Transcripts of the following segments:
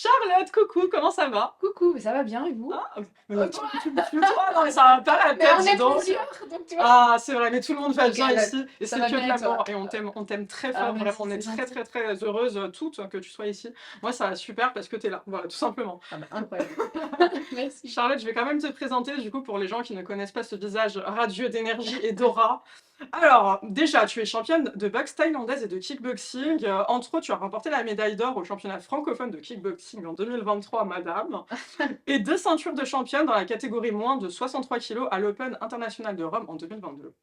Charlotte, coucou, comment ça va? Coucou, ça va bien et vous? Ah, Oh, toi, non, mais ça va pas la mais tête, on dis est donc. plusieurs, donc tu vois. Ah, c'est vrai, mais tout le monde va Ok, bien donc, ici et ça c'est va que de bien et l'amour toi? et on t'aime très Ah, fort, vraiment, merci, on est c'est très gentil. très très heureuses toutes que tu sois ici. Moi, ça va super parce que t'es là, voilà, tout simplement. Ah bah incroyable. Merci. Charlotte, je vais quand même te présenter du coup pour les gens qui ne connaissent pas ce visage radieux d'énergie et d'aura. Alors, déjà, tu es championne de boxe thaïlandaise et de kickboxing. Entre autres, tu as remporté la médaille d'or au championnat francophone de kickboxing en 2023, madame. Et deux ceintures de championne dans la catégorie moins de 63 kilos à l'Open international de Rome en 2022.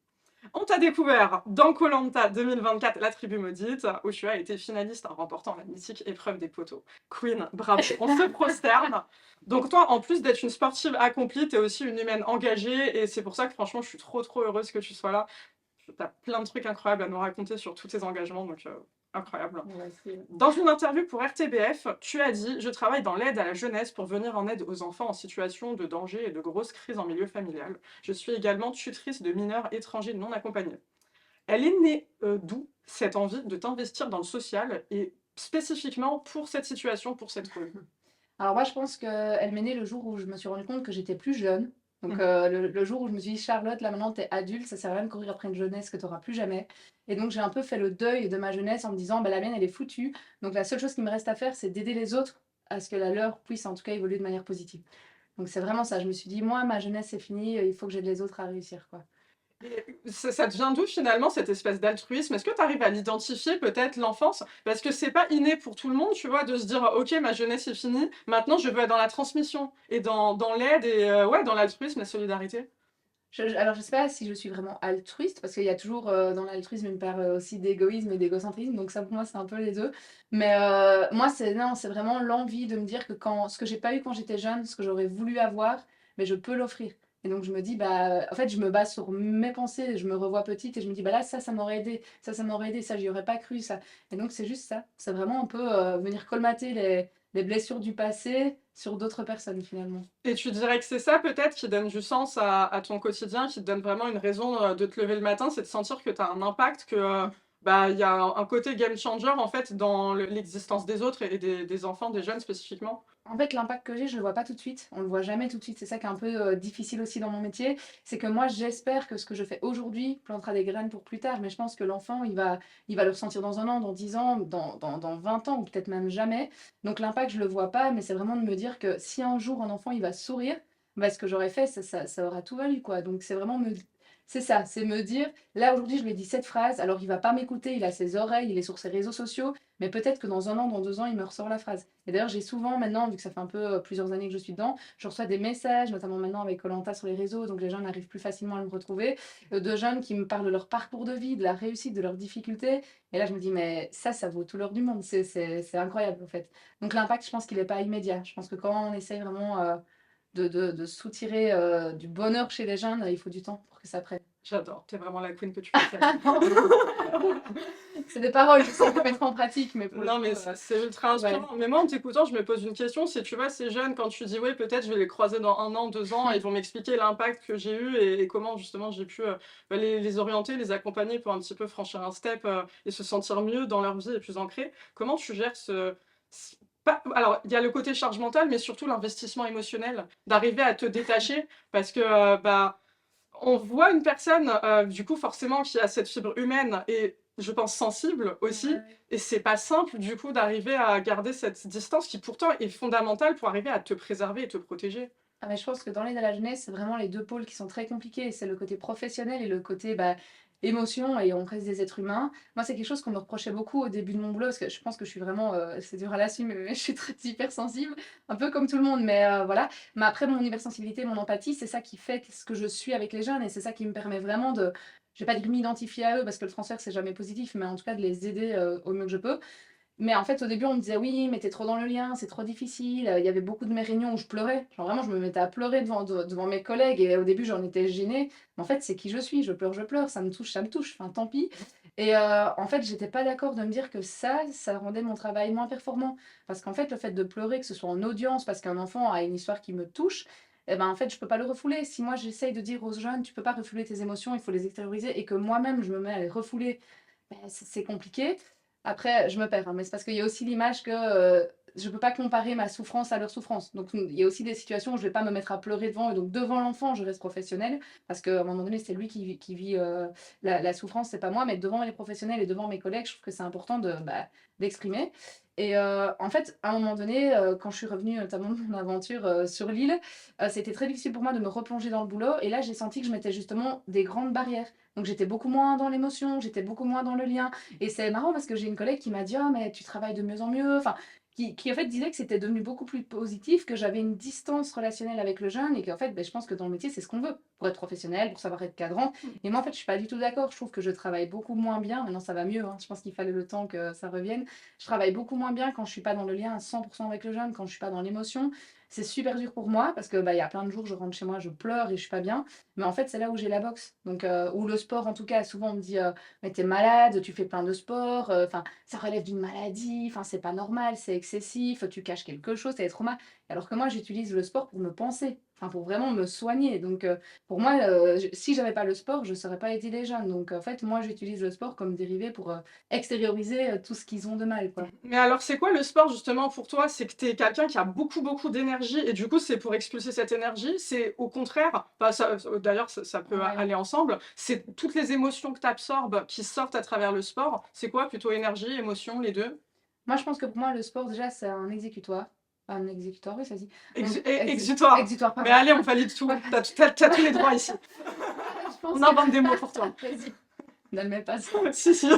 On t'a découvert dans koh 2024, la tribu maudite, où tu as été finaliste en remportant la mythique épreuve des poteaux. Queen, bravo, on se prosterne. Donc toi, en plus d'être une sportive accomplie, t'es aussi une humaine engagée, et c'est pour ça que franchement, je suis trop trop heureuse que tu sois là. T'as plein de trucs incroyables à nous raconter sur tous tes engagements, donc incroyable. Merci. Dans une interview pour RTBF, tu as dit: Je travaille dans l'aide à la jeunesse pour venir en aide aux enfants en situation de danger et de grosses crises en milieu familial. Je suis également tutrice de mineurs étrangers non accompagnés. Elle est née d'où cette envie de t'investir dans le social et spécifiquement pour cette situation, pour cette cause? Alors moi je pense qu'elle m'est née le jour où je me suis rendu compte que j'étais plus jeune. Donc Mhm. le jour où je me suis dit Charlotte, là maintenant t'es adulte, ça sert à rien de courir après une jeunesse que t'auras plus jamais. Et donc j'ai un peu fait le deuil de ma jeunesse en me disant bah, la mienne elle est foutue. Donc la seule chose qui me reste à faire c'est d'aider les autres à ce que la leur puisse en tout cas évoluer de manière positive. Donc c'est vraiment ça, je me suis dit moi ma jeunesse c'est fini, il faut que j'aide les autres à réussir quoi. Et ça te vient d'où finalement cette espèce d'altruisme? Est-ce que tu arrives à l'identifier peut-être l'enfance? Parce que c'est pas inné pour tout le monde, tu vois, de se dire ok, ma jeunesse est finie, maintenant je veux être dans la transmission et dans l'aide et ouais, dans l'altruisme, la solidarité. Alors, je sais pas si je suis vraiment altruiste, parce qu'il y a toujours dans l'altruisme une part aussi d'égoïsme et d'égocentrisme, donc ça pour moi c'est un peu les deux. Mais moi c'est non, c'est vraiment l'envie de me dire que quand ce que j'ai pas eu quand j'étais jeune, ce que j'aurais voulu avoir, mais je peux l'offrir. Et donc je me dis bah en fait je me base sur mes pensées, je me revois petite et je me dis bah là ça m'aurait aidé, ça m'aurait aidé, ça j'y aurais pas cru ça. Et donc c'est juste ça, c'est vraiment un peu venir colmater les blessures du passé sur d'autres personnes finalement. Et tu dirais que c'est ça peut-être qui donne du sens à ton quotidien, qui te donne vraiment une raison de te lever le matin, c'est de sentir que tu as un impact, que bah, il y a un côté game changer en fait dans l'existence des autres et des enfants, des jeunes spécifiquement. En fait, l'impact que j'ai, je le vois pas tout de suite. On le voit jamais tout de suite. C'est ça qui est un peu difficile aussi dans mon métier. C'est que moi, j'espère que ce que je fais aujourd'hui plantera des graines pour plus tard. Mais je pense que l'enfant, il va le ressentir dans un an, dans 10 ans, dans 20 ans, ou peut-être même jamais. Donc l'impact, je le vois pas. Mais c'est vraiment de me dire que si un jour un enfant, il va sourire, bah, ce que j'aurais fait, ça aura tout valu, quoi. Donc c'est vraiment me... C'est ça, c'est me dire, là aujourd'hui je lui ai dit cette phrase, alors il va pas m'écouter, il a ses oreilles, il est sur ses réseaux sociaux, mais peut-être que dans un an, dans 2 ans, il me ressort la phrase. Et d'ailleurs, j'ai souvent maintenant, vu que ça fait un peu plusieurs années que je suis dedans, je reçois des messages, notamment maintenant avec koh sur les réseaux, donc les gens arrivent plus facilement à me retrouver, de jeunes qui me parlent de leur parcours de vie, de la réussite, de leurs difficultés. Et là, je me dis, mais ça vaut tout l'or du monde. C'est incroyable, en fait. Donc l'impact, je pense qu'il n'est pas immédiat. Je pense que quand on essaye vraiment de soutirer du bonheur chez les jeunes, il faut du temps pour que ça prenne. J'adore, t'es vraiment la queen que tu peux faire. C'est des paroles, j'essaie de mettre en pratique, mais pour le Non, coup, mais c'est ultra ouais. inspirant. Mais moi, en t'écoutant, je me pose une question. C'est, tu vois, ces jeunes, quand tu dis, ouais, peut-être je vais les croiser dans un an, 2 ans, et ils vont m'expliquer l'impact que j'ai eu et comment, justement, j'ai pu bah, les orienter, les accompagner pour un petit peu franchir un step et se sentir mieux dans leur vie et plus ancrés. Comment tu gères alors, il y a le côté charge mentale, mais surtout l'investissement émotionnel, d'arriver à te détacher, parce que, bah, on voit une personne, du coup, forcément, qui a cette fibre humaine et je pense sensible aussi. Ouais. Et c'est pas simple, du coup, d'arriver à garder cette distance qui pourtant est fondamentale pour arriver à te préserver et te protéger. Ah mais je pense que dans l'aide à la jeunesse, c'est vraiment les deux pôles qui sont très compliqués. C'est le côté professionnel et le côté bah, émotion, et on reste des êtres humains. Moi, c'est quelque chose qu'on me reprochait beaucoup au début de mon boulot, parce que je pense que je suis vraiment, c'est dur à l'assumer, mais je suis très hypersensible, un peu comme tout le monde, mais voilà. Mais après, mon hypersensibilité, mon empathie, c'est ça qui fait ce que je suis avec les jeunes, et c'est ça qui me permet vraiment de, je vais pas dire m'identifier à eux, parce que le transfert, c'est jamais positif, mais en tout cas de les aider au mieux que je peux. Mais en fait, au début, on me disait oui, mais t'es trop dans le lien, c'est trop difficile. Il y avait beaucoup de mes réunions où je pleurais. Genre vraiment, je me mettais à pleurer devant mes collègues. Et au début, j'en étais gênée. Mais en fait, c'est qui je suis. Je pleure. Ça me touche, ça me touche. Enfin, tant pis. Et en fait, j'étais pas d'accord de me dire que ça rendait mon travail moins performant. Parce qu'en fait, le fait de pleurer, que ce soit en audience, parce qu'un enfant a une histoire qui me touche, eh ben, en fait, je peux pas le refouler. Si moi, j'essaye de dire aux jeunes, tu peux pas refouler tes émotions, il faut les extérioriser, et que moi-même, je me mets à les refouler, ben, c'est compliqué. Après, je me perds, hein, mais c'est parce qu'il y a aussi l'image que je peux pas comparer ma souffrance à leur souffrance. Donc il y a aussi des situations où je vais pas me mettre à pleurer devant eux. Donc devant l'enfant, je reste professionnelle parce qu'à un moment donné, c'est lui qui vit la souffrance, c'est pas moi. Mais devant les professionnels et devant mes collègues, je trouve que c'est important d'exprimer. Et en fait, à un moment donné, quand je suis revenue notamment de mon aventure sur l'île, c'était très difficile pour moi de me replonger dans le boulot. Et là, j'ai senti que je mettais justement des grandes barrières. Donc j'étais beaucoup moins dans l'émotion, j'étais beaucoup moins dans le lien. Et c'est marrant parce que j'ai une collègue qui m'a dit: «Ah mais tu travailles de mieux en mieux», enfin, qui en fait disait que c'était devenu beaucoup plus positif, que j'avais une distance relationnelle avec le jeune et qu'en fait, je pense que dans le métier, c'est ce qu'on veut pour être professionnel, pour savoir être cadrant. Et moi, en fait, je suis pas du tout d'accord. Je trouve que je travaille beaucoup moins bien. Maintenant, ça va mieux, hein. Je pense qu'il fallait le temps que ça revienne. Je travaille beaucoup moins bien quand je suis pas dans le lien à 100% avec le jeune, quand je suis pas dans l'émotion. C'est super dur pour moi parce que il y a plein de jours, je rentre chez moi, je pleure et je suis pas bien. Mais en fait, c'est là où j'ai la boxe. Donc, ou le sport, en tout cas, souvent on me dit: mais t'es malade, tu fais plein de sport, enfin, ça relève d'une maladie, enfin, c'est pas normal, c'est excessif, tu caches quelque chose, c'est des traumas. Alors que moi, j'utilise le sport pour me penser, enfin, pour vraiment me soigner. Donc, pour moi, si j'avais pas le sport, je serais pas été les jeunes. Donc, en fait, moi, j'utilise le sport comme dérivé pour extérioriser tout ce qu'ils ont de mal, quoi. Mais alors, c'est quoi le sport justement pour toi? C'est que tu es quelqu'un qui a beaucoup, beaucoup d'énergie et du coup, c'est pour expulser cette énergie? C'est au contraire, bah, d'ailleurs, ça peut Ouais. aller ensemble, c'est toutes les émotions que tu absorbes qui sortent à travers le sport? C'est quoi plutôt énergie, émotion, les 2? Moi, je pense que pour moi, le sport, déjà, c'est un exécutoire. Un exécutoire, oui, ça se dit. Donc, Exutoire. exutoire, Mais pardon. allez, on valide tout. Ouais. T'as tous les droits ici. Je pense On que. invente des mots pour toi. Vas-y, ne le mets pas ça. Si, si.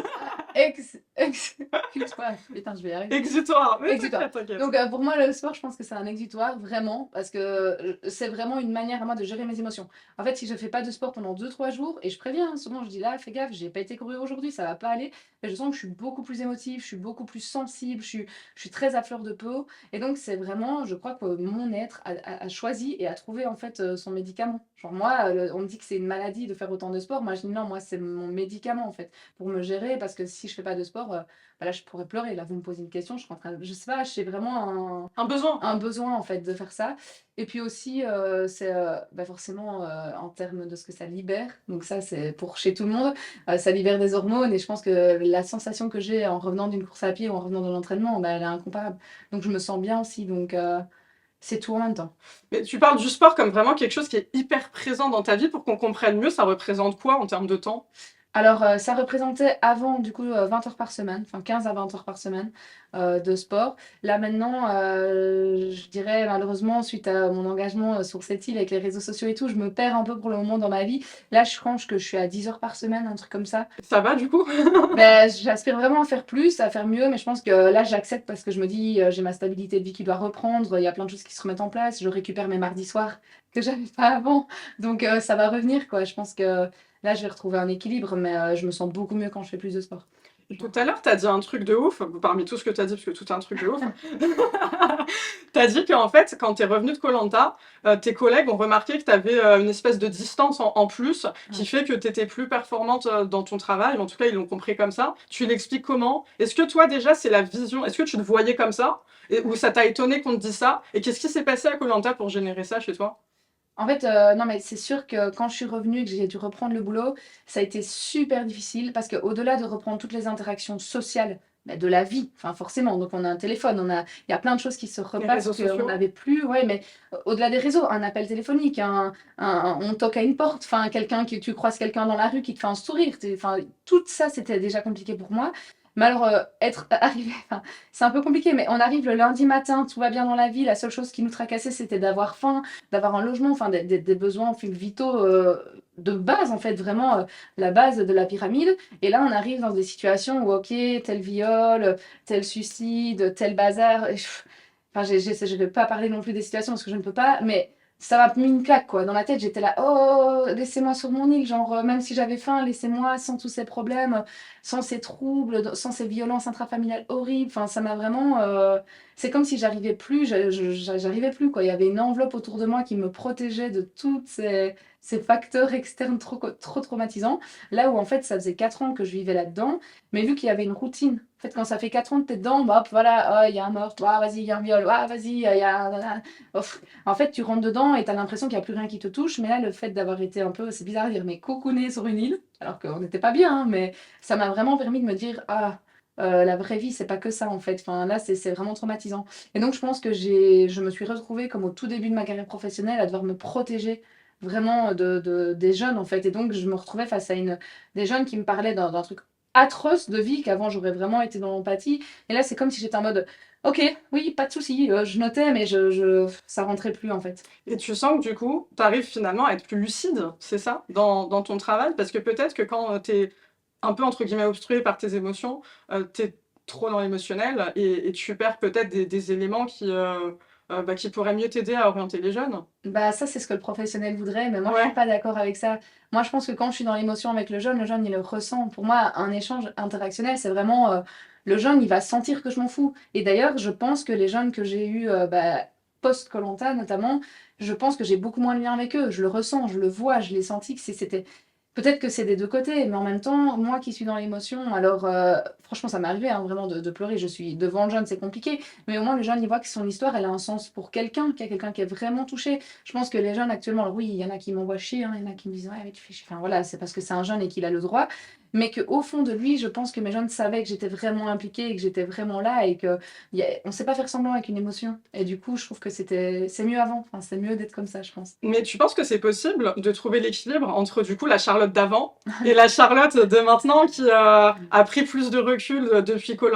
Exutoire. Putain, je vais y arriver. Exutoire. Mais Exutoire. t'inquiète, t'inquiète. Donc pour moi, le sport, je pense que c'est un exutoire, vraiment, parce que c'est vraiment une manière à moi de gérer mes émotions. En fait, si je fais pas de sport pendant 2 3 jours, et je préviens, hein, souvent je dis là, fais gaffe, j'ai pas été courir aujourd'hui, ça va pas aller, mais je sens que je suis beaucoup plus émotive, je suis beaucoup plus sensible, je suis très à fleur de peau, et donc c'est vraiment, je crois que mon être a choisi et a trouvé en fait son médicament. Genre moi, on me dit que c'est une maladie de faire autant de sport, moi je dis non, moi c'est mon médicament en fait, pour me gérer, parce que si je fais pas de sport, bah là, je pourrais pleurer. Là, vous me posez une question, je suis en train je sais pas, j'ai vraiment Un besoin. un besoin, en fait, de faire ça. Et puis aussi, c'est, forcément, en termes de ce que ça libère. Donc ça, c'est pour chez tout le monde. Ça libère des hormones et je pense que la sensation que j'ai en revenant d'une course à pied ou en revenant de l'entraînement, elle est incomparable. Donc je me sens bien aussi, donc c'est tout en même temps. Mais tu parles du sport comme vraiment quelque chose qui est hyper présent dans ta vie pour qu'on comprenne mieux, ça représente quoi en termes de temps? Alors, ça représentait avant du coup, 20 heures par semaine, enfin 15 à 20 heures par semaine, de sport. Là maintenant, je dirais malheureusement suite à mon engagement, sur cette île avec les réseaux sociaux et tout, je me perds un peu pour le moment dans ma vie. Là, je pense que je suis à 10 heures par semaine, un truc comme ça. Ça va du coup? J'aspire vraiment à faire plus, à faire mieux, mais je pense que là, j'accepte parce que je me dis, j'ai ma stabilité de vie qui doit reprendre, il y a plein de choses qui se remettent en place, je récupère mes mardis soirs que j'avais pas avant, donc ça va revenir quoi. Je pense que là, je vais retrouver un équilibre, mais je me sens beaucoup mieux quand je fais plus de sport. Tout à l'heure, tu as dit un truc de ouf, parmi tout ce que tu as dit, parce que tout est un truc de ouf. Tu as dit qu'en fait, quand tu es revenu de koh tes collègues ont remarqué que tu avais une espèce de distance en plus qui Ouais. fait que tu étais plus performante dans ton travail. En tout cas, ils l'ont compris comme ça. Tu l'expliques comment? Est-ce que toi, déjà, c'est la vision? Est-ce que tu te voyais comme ça? Ou ça t'a étonné qu'on te dise ça? Et qu'est-ce qui s'est passé à koh pour générer ça chez toi? En fait, non, mais c'est sûr que quand je suis revenue et que j'ai dû reprendre le boulot, ça a été super difficile parce qu'au-delà de reprendre toutes les interactions sociales, de la vie, enfin forcément, donc on a un téléphone, il y a plein de choses qui se Les repassent réseaux qu'on sociaux? n'avait plus, ouais, mais au-delà des réseaux, un appel téléphonique, on toque à une porte, enfin quelqu'un qui tu croises quelqu'un dans la rue qui te fait un sourire, enfin tout ça, c'était déjà compliqué pour moi. Mais alors, être arrivé, enfin, c'est un peu compliqué, mais on arrive le lundi matin, tout va bien dans la vie, la seule chose qui nous tracassait, c'était d'avoir faim, d'avoir un logement, enfin des besoins vitaux de base, en fait, vraiment la base de la pyramide. Et là, on arrive dans des situations où, ok, tel viol, tel suicide, tel bazar. Enfin, je ne vais pas parler non plus des situations parce que je ne peux pas, mais ça m'a mis une claque, quoi. Dans la tête, j'étais là, oh, laissez-moi sur mon île, genre, même si j'avais faim, laissez-moi sans tous ces problèmes, sans ces troubles, sans ces violences intrafamiliales horribles. Enfin, ça m'a vraiment. C'est comme si j'arrivais plus, j'arrivais plus, quoi. Il y avait une enveloppe autour de moi qui me protégeait de tous ces facteurs externes trop traumatisants. Là où, en fait, ça faisait 4 ans que je vivais là-dedans, mais vu qu'il y avait une routine. En fait, quand ça fait 4 ans que t'es dedans, bah hop, voilà, oh, il y a un meurtre, ah, vas-y, il y a un viol, ah, vas-y, il y a un. Ouf. En fait, tu rentres dedans et t'as l'impression qu'il n'y a plus rien qui te touche, mais là, le fait d'avoir été un peu, c'est bizarre à dire, mais cocooné sur une île, alors qu'on n'était pas bien, hein, mais ça m'a vraiment permis de me dire, ah, la vraie vie, c'est pas que ça, en fait. Enfin, là, c'est vraiment traumatisant. Et donc, je pense que je me suis retrouvée, comme au tout début de ma carrière professionnelle, à devoir me protéger vraiment des jeunes, en fait. Et donc, je me retrouvais face à des jeunes qui me parlaient d'un truc atroce de vie qu'avant, j'aurais vraiment été dans l'empathie. Et là, c'est comme si j'étais en mode, ok, oui, pas de souci, je notais, mais ça rentrait plus, en fait. Et tu sens que du coup, tu arrives finalement à être plus lucide, c'est ça, dans ton travail? Parce que peut-être que quand tu es un peu, entre guillemets, obstrué par tes émotions, tu es trop dans l'émotionnel et tu perds peut-être des éléments qui pourraient mieux t'aider à orienter les jeunes. Bah, ça, c'est ce que le professionnel voudrait, mais moi, je suis Ouais. pas d'accord avec ça. Moi, je pense que quand je suis dans l'émotion avec le jeune, il le ressent. Pour moi, un échange interactionnel, c'est vraiment, le jeune, il va sentir que je m'en fous. Et d'ailleurs, je pense que les jeunes que j'ai eus, post koh notamment, je pense que j'ai beaucoup moins de lien avec eux. Je le ressens, je le vois, je l'ai senti que c'était peut-être que c'est des 2 côtés, mais en même temps, moi qui suis dans l'émotion, alors, franchement, ça m'est arrivé, hein, vraiment de pleurer. Je suis devant le jeune, c'est compliqué, mais au moins le jeune, il voit que son histoire, elle a un sens pour quelqu'un, qu'il y a quelqu'un qui est vraiment touché. Je pense que les jeunes actuellement, alors oui, il y en a qui m'envoient chier, hein, il y en a qui me disent: «Ouais, mais tu fais chier». Enfin voilà, c'est parce que c'est un jeune et qu'il a le droit, mais qu'au fond de lui, je pense que mes jeunes savaient que j'étais vraiment impliquée et que j'étais vraiment là et on sait pas faire semblant avec une émotion et du coup, je trouve que c'est mieux avant, enfin, c'est mieux d'être comme ça, je pense. Mais tu penses que c'est possible de trouver l'équilibre entre du coup la Charlotte d'avant et la Charlotte de maintenant qui a pris plus de recul depuis koh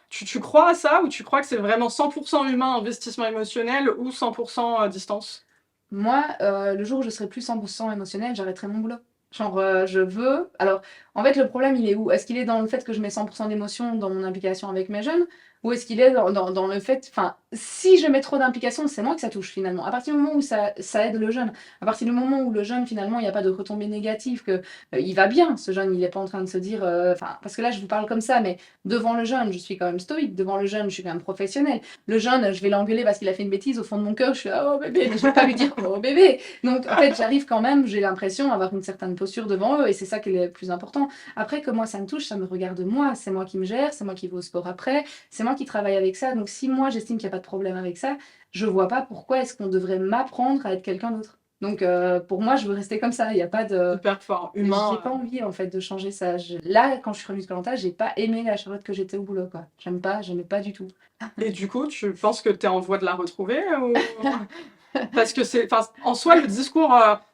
tu crois à ça ou tu crois que c'est vraiment 100% humain, investissement émotionnel ou 100% distance? Moi, le jour où je serai plus 100% émotionnelle, j'arrêterai mon boulot. Genre, je veux alors, en fait, le problème, il est où? Est-ce qu'il est dans le fait que je mets 100% d'émotion dans mon implication avec mes jeunes? Ou est-ce qu'il est dans le fait enfin, si je mets trop d'implication, c'est moi que ça touche, finalement. À partir du moment où ça aide le jeune, à partir du moment où le jeune, finalement, il y a pas de retombées négatives, il va bien, ce jeune, il est pas en train de se dire, enfin, parce que là, je vous parle comme ça, mais devant le jeune, je suis quand même stoïque. Devant le jeune, je suis quand même professionnelle. Le jeune, je vais l'engueuler parce qu'il a fait une bêtise. Au fond de mon cœur, je suis là, oh bébé, mais je vais pas lui dire oh bébé. Donc en fait, j'arrive quand même, j'ai l'impression d'avoir une certaine posture devant eux et c'est ça qui est le plus important. Après, que moi ça me touche, ça me regarde moi. C'est moi qui me gère, c'est moi qui vais au sport après, c'est moi qui travaille avec ça. Donc si moi j'estime qu'il n'y a pas de problème avec ça, je vois pas pourquoi est-ce qu'on devrait m'apprendre à être quelqu'un d'autre. Donc pour moi, je veux rester comme ça. Il n'y a pas de. Hyper fort, J'ai humain. pas envie en fait de changer ça. Là, quand je suis revenue de koh j'ai pas aimé la Charlotte que j'étais au boulot, quoi. J'aimais pas du tout. Et du coup, tu penses que tu es en voie de la retrouver ou... Parce que enfin, en soi, le discours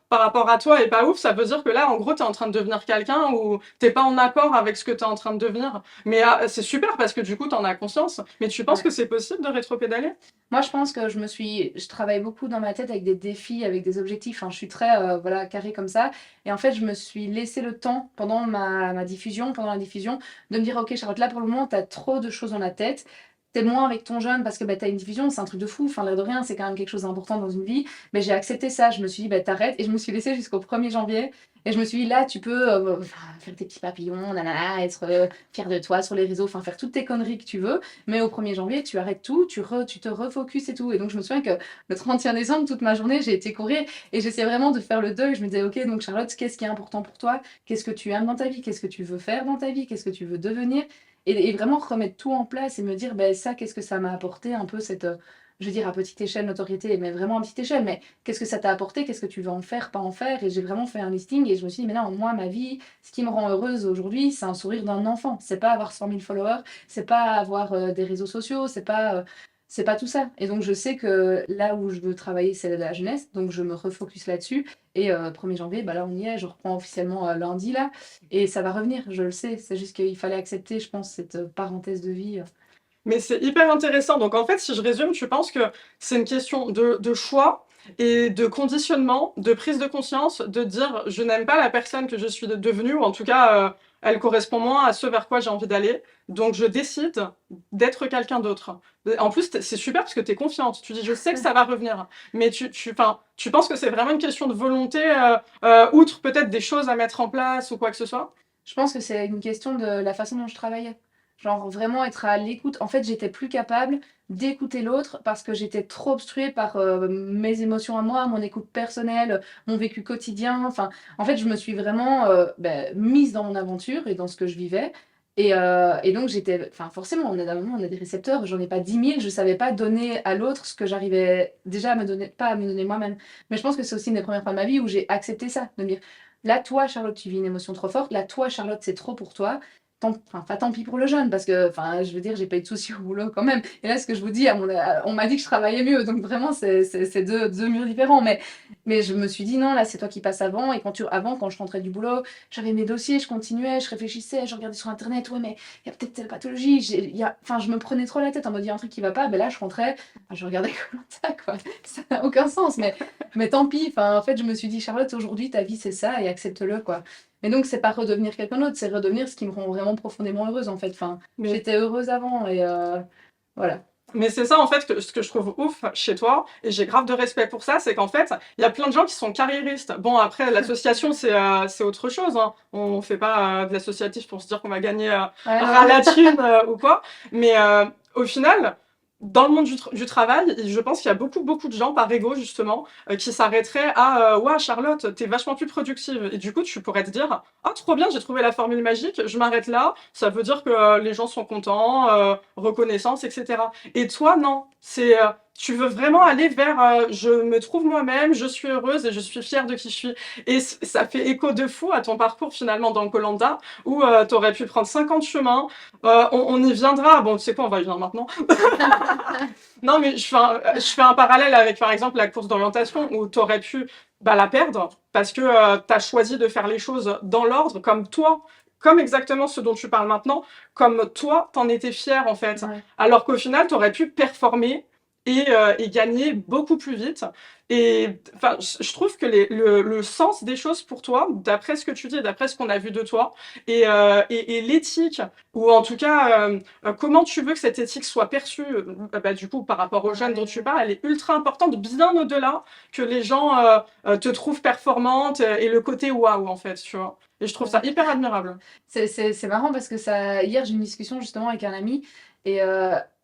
par rapport à toi est pas ouf. Ça veut dire que là, en gros, tu es en train de devenir quelqu'un ou t'es pas en accord avec ce que tu es en train de devenir. Mais c'est super parce que du coup, tu en as conscience. Mais tu penses Ouais. que c'est possible de rétropédaler? Moi, je pense que je travaille beaucoup dans ma tête avec des défis, avec des objectifs. Enfin, je suis très, voilà, carrée comme ça. Et en fait, je me suis laissé le temps pendant ma diffusion, pendant la diffusion, de me dire, ok, Charlotte, là pour le moment, tu as trop de choses dans la tête. T'es moins avec ton jeune parce que bah, tu as une diffusion, c'est un truc de fou. Enfin, l'air de rien, c'est quand même quelque chose d'important dans une vie. Mais j'ai accepté ça. Je me suis dit, bah, t'arrêtes. Et je me suis laissée jusqu'au 1er janvier. Et je me suis dit, là, tu peux faire tes petits papillons, nanana, être fier de toi sur les réseaux, enfin, faire toutes tes conneries que tu veux. Mais au 1er janvier, tu arrêtes tout, tu te refocuses et tout. Et donc, je me souviens que le 31 décembre, toute ma journée, j'ai été courir et j'essayais vraiment de faire le deuil. Je me disais, ok, donc Charlotte, qu'est-ce qui est important pour toi? Qu'est-ce que tu aimes dans ta vie? Qu'est-ce que tu veux faire dans ta vie? Qu'est-ce que tu veux devenir? Et vraiment remettre tout en place et me dire, ben ça, qu'est-ce que ça m'a apporté? Un peu cette, je veux dire, à petite échelle, notoriété, mais vraiment à petite échelle. Mais qu'est-ce que ça t'a apporté? Qu'est-ce que tu veux en faire, pas en faire? Et j'ai vraiment fait un listing et je me suis dit, mais non, moi, ma vie, ce qui me rend heureuse aujourd'hui, c'est un sourire d'un enfant. C'est pas avoir 100 000 followers, c'est pas avoir des réseaux sociaux, c'est pas tout ça. Et donc, je sais que là où je veux travailler, c'est la jeunesse. Donc, je me refocus là-dessus. Et 1er janvier, bah là, on y est. Je reprends officiellement lundi, là. Et ça va revenir, je le sais. C'est juste qu'il fallait accepter, je pense, cette parenthèse de vie. Mais c'est hyper intéressant. Donc en fait, si je résume, tu penses que c'est une question de choix et de conditionnement, de prise de conscience, de dire je n'aime pas la personne que je suis devenue, ou en tout cas, elle correspond moins à ce vers quoi j'ai envie d'aller. Donc je décide d'être quelqu'un d'autre. En plus, c'est super parce que tu es confiante. Tu dis je sais que ça va revenir. Mais enfin, tu penses que c'est vraiment une question de volonté, outre peut-être des choses à mettre en place ou quoi que ce soit? Je pense que c'est une question de la façon dont je travaillais. Genre vraiment être à l'écoute. En fait, j'étais plus capable d'écouter l'autre parce que j'étais trop obstruée par mes émotions à moi, mon écoute personnelle, mon vécu quotidien. Enfin, en fait, je me suis vraiment mise dans mon aventure et dans ce que je vivais. Et donc, enfin, forcément, à un moment, on a des récepteurs, j'en ai pas 10 000, je savais pas donner à l'autre ce que j'arrivais déjà à me donner, pas à me donner moi-même. Mais je pense que c'est aussi une des premières fois de ma vie où j'ai accepté ça, de me dire, là, toi, Charlotte, tu vis une émotion trop forte. Là, toi, Charlotte, c'est trop pour toi. enfin, pas tant pis pour le jeune, parce que, enfin, je veux dire, j'ai pas eu de soucis au boulot quand même. Et là, ce que je vous dis, on m'a dit que je travaillais mieux, donc vraiment, c'est deux murs différents. Mais je me suis dit, non, là, c'est toi qui passes avant. Et avant, quand je rentrais du boulot, j'avais mes dossiers, je continuais, je réfléchissais, je regardais sur Internet, ouais, mais il y a peut-être telle pathologie. Enfin, je me prenais trop la tête en mode, il y a un truc qui va pas. Ben là, je rentrais, je regardais comme ça, quoi. Ça n'a aucun sens, mais tant pis. Enfin, en fait, je me suis dit, Charlotte, aujourd'hui, ta vie, c'est ça, et accepte-le, quoi. Mais donc, c'est pas redevenir quelqu'un d'autre, c'est redevenir ce qui me rend vraiment profondément heureuse, en fait. Enfin, Mais j'étais heureuse avant, et voilà. Mais c'est ça en fait ce que je trouve ouf chez toi, et j'ai grave de respect pour ça, c'est qu'en fait, il y a plein de gens qui sont carriéristes. Bon après, l'association c'est autre chose, hein. On fait pas de l'associatif pour se dire qu'on va gagner Ouais, ras non. la thune ou quoi, mais au final, dans le monde du travail, je pense qu'il y a beaucoup de gens par ego justement qui s'arrêteraient à ouais Charlotte, t'es vachement plus productive, et du coup tu pourrais te dire ah trop bien, j'ai trouvé la formule magique, je m'arrête là, ça veut dire que les gens sont contents, reconnaissance, etc. Et toi, non. Tu veux vraiment aller vers je me trouve moi-même, je suis heureuse et je suis fière de qui je suis. Et ça fait écho de fou à ton parcours finalement dans koh où tu aurais pu prendre 50 chemins. On y viendra. Bon, tu sais quoi, on va y venir maintenant. Non, mais je fais un parallèle avec par exemple la course d'orientation où tu aurais pu bah, la perdre parce que tu as choisi de faire les choses dans l'ordre comme toi. Comme exactement ce dont tu parles maintenant, comme toi, t'en étais fier en fait. Ouais. Alors qu'au final, tu aurais pu performer et gagner beaucoup plus vite. Et enfin, je trouve que le sens des choses pour toi, d'après ce que tu dis et d'après ce qu'on a vu de toi, et l'éthique, ou en tout cas, comment tu veux que cette éthique soit perçue, bah, du coup, par rapport aux jeunes dont tu Ouais. parles, elle est ultra importante, bien au-delà que les gens te trouvent performante et le côté waouh, en fait, tu vois. Et je trouve ça Ouais. hyper admirable. C'est marrant parce que hier j'ai eu une discussion justement avec un ami et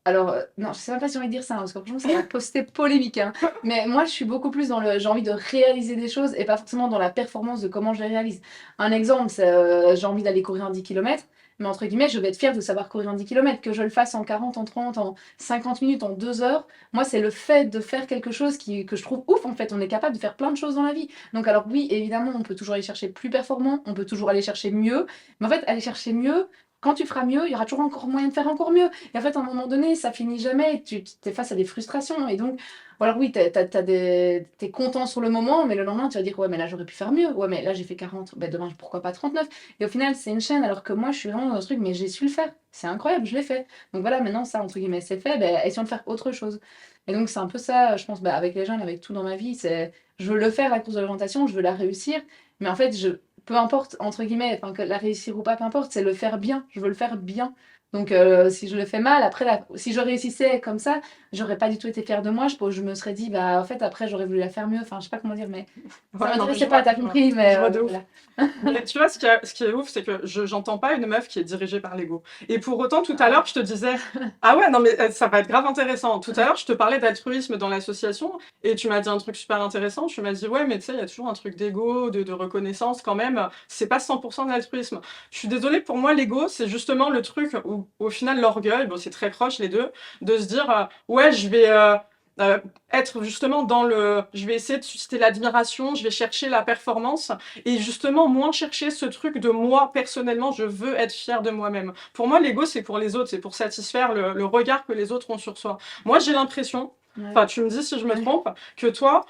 alors non je sais même pas si j'ai envie de dire ça hein, parce que franchement ça va poster polémique hein, mais moi je suis beaucoup plus dans le j'ai envie de réaliser des choses et pas forcément dans la performance de comment je les réalise. Un exemple c'est j'ai envie d'aller courir en 10 kilomètres mais entre guillemets je vais être fière de savoir courir en 10 kilomètres que je le fasse en 40 en 30 en 50 minutes en 2 heures. Moi c'est le fait de faire quelque chose que je trouve ouf en fait, on est capable de faire plein de choses dans la vie. Donc alors oui, évidemment, on peut toujours aller chercher plus performant, on peut toujours aller chercher mieux, mais en fait, aller chercher mieux, quand tu feras mieux, il y aura toujours encore moyen de faire encore mieux. Et en fait, à un moment donné, ça finit jamais, tu es face à des frustrations. Et donc, alors oui, t'es content sur le moment, mais le lendemain, tu vas dire, ouais, mais là, j'aurais pu faire mieux. Ouais, mais là, j'ai fait 40, ben, demain, pourquoi pas 39. Et au final, c'est une chaîne, alors que moi, je suis vraiment dans un truc, mais j'ai su le faire. C'est incroyable, je l'ai fait. Donc voilà, maintenant, ça, entre guillemets, c'est fait, ben, essayons de faire autre chose. Et donc, c'est un peu ça, je pense, bah, avec les jeunes, avec tout dans ma vie, c'est je veux le faire, la course d'orientation, je veux la réussir, mais en fait, peu importe, entre guillemets, enfin, que la réussir ou pas, peu importe, c'est le faire bien, je veux le faire bien. Donc, si je le fais mal, après, si je réussissais comme ça, j'aurais pas du tout été fière de moi, je me serais dit, bah, en fait, après, j'aurais voulu la faire mieux, enfin, je sais pas comment dire, mais ça Ouais, non, mais m'intéressait pas, t'as compris, mais je vois de ouf. voilà. Mais tu vois, ce qui est ouf, c'est que j'entends pas une meuf qui est dirigée par l'ego. Et pour autant, tout à Ah, l'heure, je te disais, ah ouais, non, mais ça va être grave intéressant. Tout à l'heure, je te parlais d'altruisme dans l'association, et tu m'as dit un truc super intéressant. Tu m'as dit, ouais, mais tu sais, il y a toujours un truc d'ego, de reconnaissance quand même. C'est pas 100% de l'altruisme. Je suis désolée, pour moi, l'ego, c'est justement le truc où, au final, l'orgueil, bon, c'est très proche les deux, de se dire, ouais, je vais. Euh, être justement dans le je vais essayer de susciter l'admiration, je vais chercher la performance et justement moins chercher ce truc de moi personnellement, je veux être fier de moi-même. Pour moi, l'ego c'est pour les autres, c'est pour satisfaire le regard que les autres ont sur soi. Moi, j'ai l'impression, ouais, enfin tu me dis si je me ouais, trompe, que toi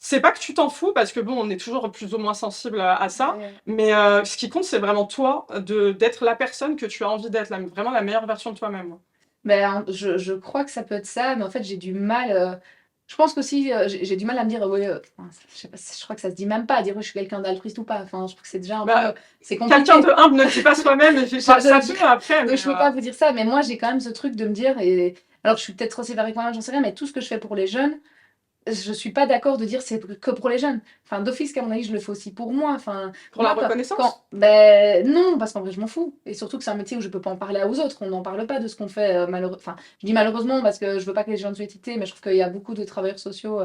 c'est pas que tu t'en fous parce que bon, on est toujours plus ou moins sensible à ça, ouais. mais ce qui compte c'est vraiment toi de d'être la personne que tu as envie d'être, vraiment la meilleure version de toi-même. Ben, je crois que ça peut être ça, mais en fait, j'ai du mal. Je pense qu'aussi, j'ai du mal à me dire, ouais, enfin, je sais pas, je crois que ça se dit même pas, à dire, ouais, je suis quelqu'un d'altruiste ou pas. Enfin, je trouve que c'est déjà un peu. Bah, C'est quelqu'un de compliqué. humble ne le dit pas soi-même, et Je, ça, ça je- peut après, donc, mais je peux pas vous dire ça, mais moi, j'ai quand même ce truc de me dire, et alors je suis peut-être trop sévère avec moi-même, j'en sais rien, mais tout ce que je fais pour les jeunes, je suis pas d'accord de dire c'est que pour les jeunes. Enfin, d'office, qu'à mon avis, je le fais aussi pour moi. Enfin, pour la moi, reconnaissance. ben non, parce qu'en vrai, je m'en fous. Et surtout que c'est un métier où je peux pas en parler aux autres. On n'en parle pas de ce qu'on fait, Enfin, je dis malheureusement parce que je veux pas que les jeunes soient étiquetés, mais je trouve qu'il y a beaucoup de travailleurs sociaux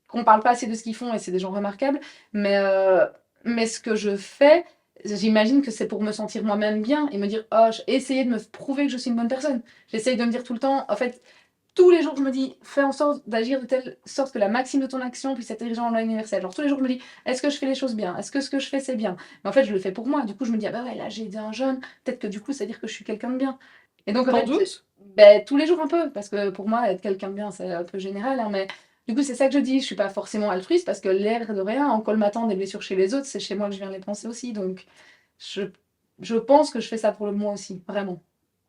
qu'on parle pas assez de ce qu'ils font et c'est des gens remarquables. Mais, euh, mais ce que je fais, j'imagine que c'est pour me sentir moi-même bien et me dire, oh, essayer de me prouver que je suis une bonne personne. J'essaye de me dire tout le temps, en fait, tous les jours, je me dis, fais en sorte d'agir de telle sorte que la maxime de ton action puisse être érigée en loi universelle. Genre, tous les jours, je me dis, est-ce que je fais les choses bien? Est-ce que ce que je fais, c'est bien? Mais en fait, je le fais pour moi. Du coup, je me dis, ah bah ouais, là, j'ai aidé un jeune. Peut-être que du coup, ça veut dire que je suis quelqu'un de bien. Et donc, en Sans fait, doute. ben, tous les jours un peu. Parce que pour moi, être quelqu'un de bien, c'est un peu général, hein, mais du coup, c'est ça que je dis. Je suis pas forcément altruiste parce que l'air de rien, en colmatant des blessures chez les autres, c'est chez moi que je viens les penser aussi. Donc, je, je pense que je fais ça pour le moi aussi, vraiment.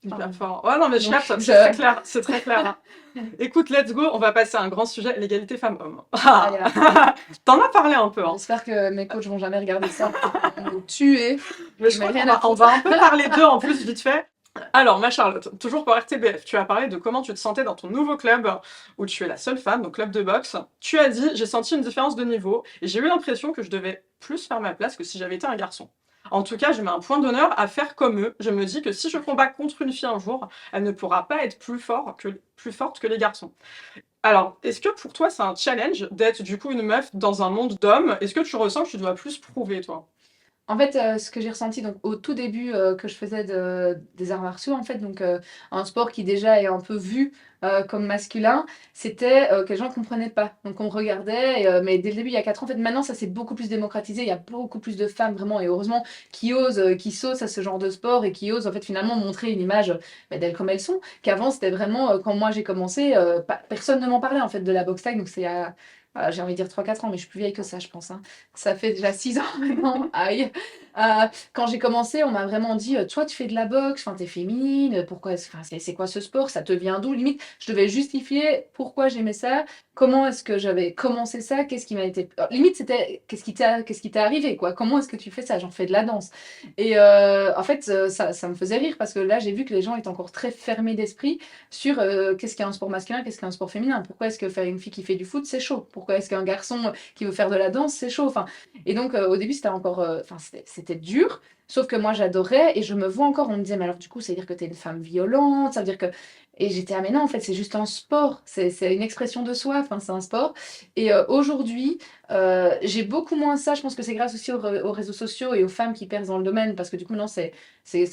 Hyper Enfin, fort. Ouais, non, mais je donc, capte, c'est très je... clair, c'est très clair, hein. Écoute, let's go, on va passer à un grand sujet, l'égalité femmes-hommes. Aïe, là. Ah, t'en as parlé un peu, hein. J'espère que mes coachs vont jamais regarder ça pour me tuer, Mais je mais crois qu'on rien à on foutre. va un peu parler d'eux en plus, vite fait. Alors, ma Charlotte, toujours pour RTBF, tu as parlé de comment tu te sentais dans ton nouveau club où tu es la seule femme, donc club de boxe. Tu as dit, j'ai senti une différence de niveau et j'ai eu l'impression que je devais plus faire ma place que si j'avais été un garçon. En tout cas, je mets un point d'honneur à faire comme eux. Je me dis que si je combats contre une fille un jour, elle ne pourra pas être plus forte que les garçons. Alors, est-ce que pour toi, c'est un challenge d'être du coup une meuf dans un monde d'hommes? Est-ce que tu ressens que tu dois plus prouver, toi? En fait, ce que j'ai ressenti donc au tout début, que je faisais des arts martiaux, en fait, donc un sport qui déjà est un peu vu, comme masculin, c'était, que les gens ne comprenaient pas. Donc on regardait mais dès le début, il y a 4 ans, en fait, maintenant ça s'est beaucoup plus démocratisé. Il y a beaucoup plus de femmes vraiment et heureusement qui osent, qui sautent à ce genre de sport et qui osent, en fait, finalement montrer une image, bah, d'elles comme elles sont. Qu'avant, c'était vraiment, quand moi j'ai commencé, pas personne ne m'en parlait, en fait, de la boxe thaï, donc c'est il y a, j'ai envie de dire 3 4 ans, mais je suis plus vieille que ça, je pense, hein. Ça fait déjà 6 ans maintenant, aïe. Quand j'ai commencé, on m'a vraiment dit, toi tu fais de la boxe, enfin t'es féminine, pourquoi, enfin c'est quoi ce sport, ça te vient d'où? Limite, je devais justifier pourquoi j'aimais ça, comment est-ce que j'avais commencé ça, qu'est-ce qui m'a été, limite c'était qu'est-ce qui t'est arrivé quoi, comment est-ce que tu fais ça? J'en fais de la danse. Et en fait, ça me faisait rire parce que là j'ai vu que les gens étaient encore très fermés d'esprit sur qu'est-ce qu'est un sport masculin, qu'est-ce qu'est un sport féminin, pourquoi est-ce que faire une fille qui fait du foot c'est chaud, pourquoi est-ce qu'un garçon qui veut faire de la danse c'est chaud, enfin. Et donc, au début, c'était encore, enfin, c'était dur, sauf que moi, j'adorais et je me vois encore, on me disait: «Mais alors, du coup, ça veut dire que tu es une femme violente, ça veut dire que» et j'étais: «Ah mais non, en fait, c'est juste un sport, c'est une expression de soi, enfin, c'est un sport» et aujourd'hui, j'ai beaucoup moins ça. Je pense que c'est grâce aussi aux réseaux sociaux et aux femmes qui percent dans le domaine parce que, du coup, maintenant, c'est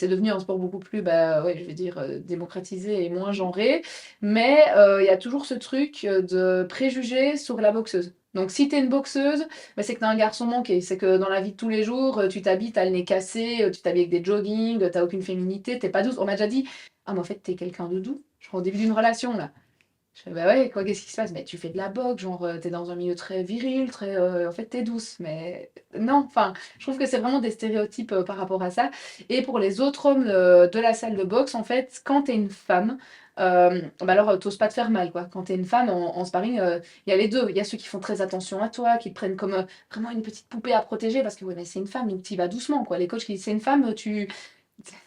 devenu un sport beaucoup plus, bah, ouais, je vais dire, démocratisé et moins genré. Mais, il y a toujours ce truc, de préjugés sur la boxeuse. Donc si tu es une boxeuse, bah, c'est que tu un garçon manqué. C'est que dans la vie de tous les jours, tu t'habilles, tu le nez cassé, tu t'habilles avec des joggings, tu aucune féminité, t'es pas douce. On m'a déjà dit: «Ah mais en fait, t'es quelqu'un de doux». Genre au début d'une relation là. Je fais: «Bah ouais, quoi, qu'est-ce qui se passe?» «Mais tu fais de la boxe, genre, tu dans un milieu très viril, très, en fait, t'es douce». Mais non, enfin, je trouve que c'est vraiment des stéréotypes, par rapport à ça. Et pour les autres hommes, de la salle de boxe, en fait, quand t'es une femme, bah alors, tu pas te faire mal, quoi. Quand t'es une femme en sparring, il y a les 2. Il y a ceux qui font très attention à toi, qui te prennent comme, vraiment une petite poupée à protéger parce que, ouais, mais c'est une femme, donc tu vas doucement, quoi. Les coachs qui disent: «C'est une femme, tu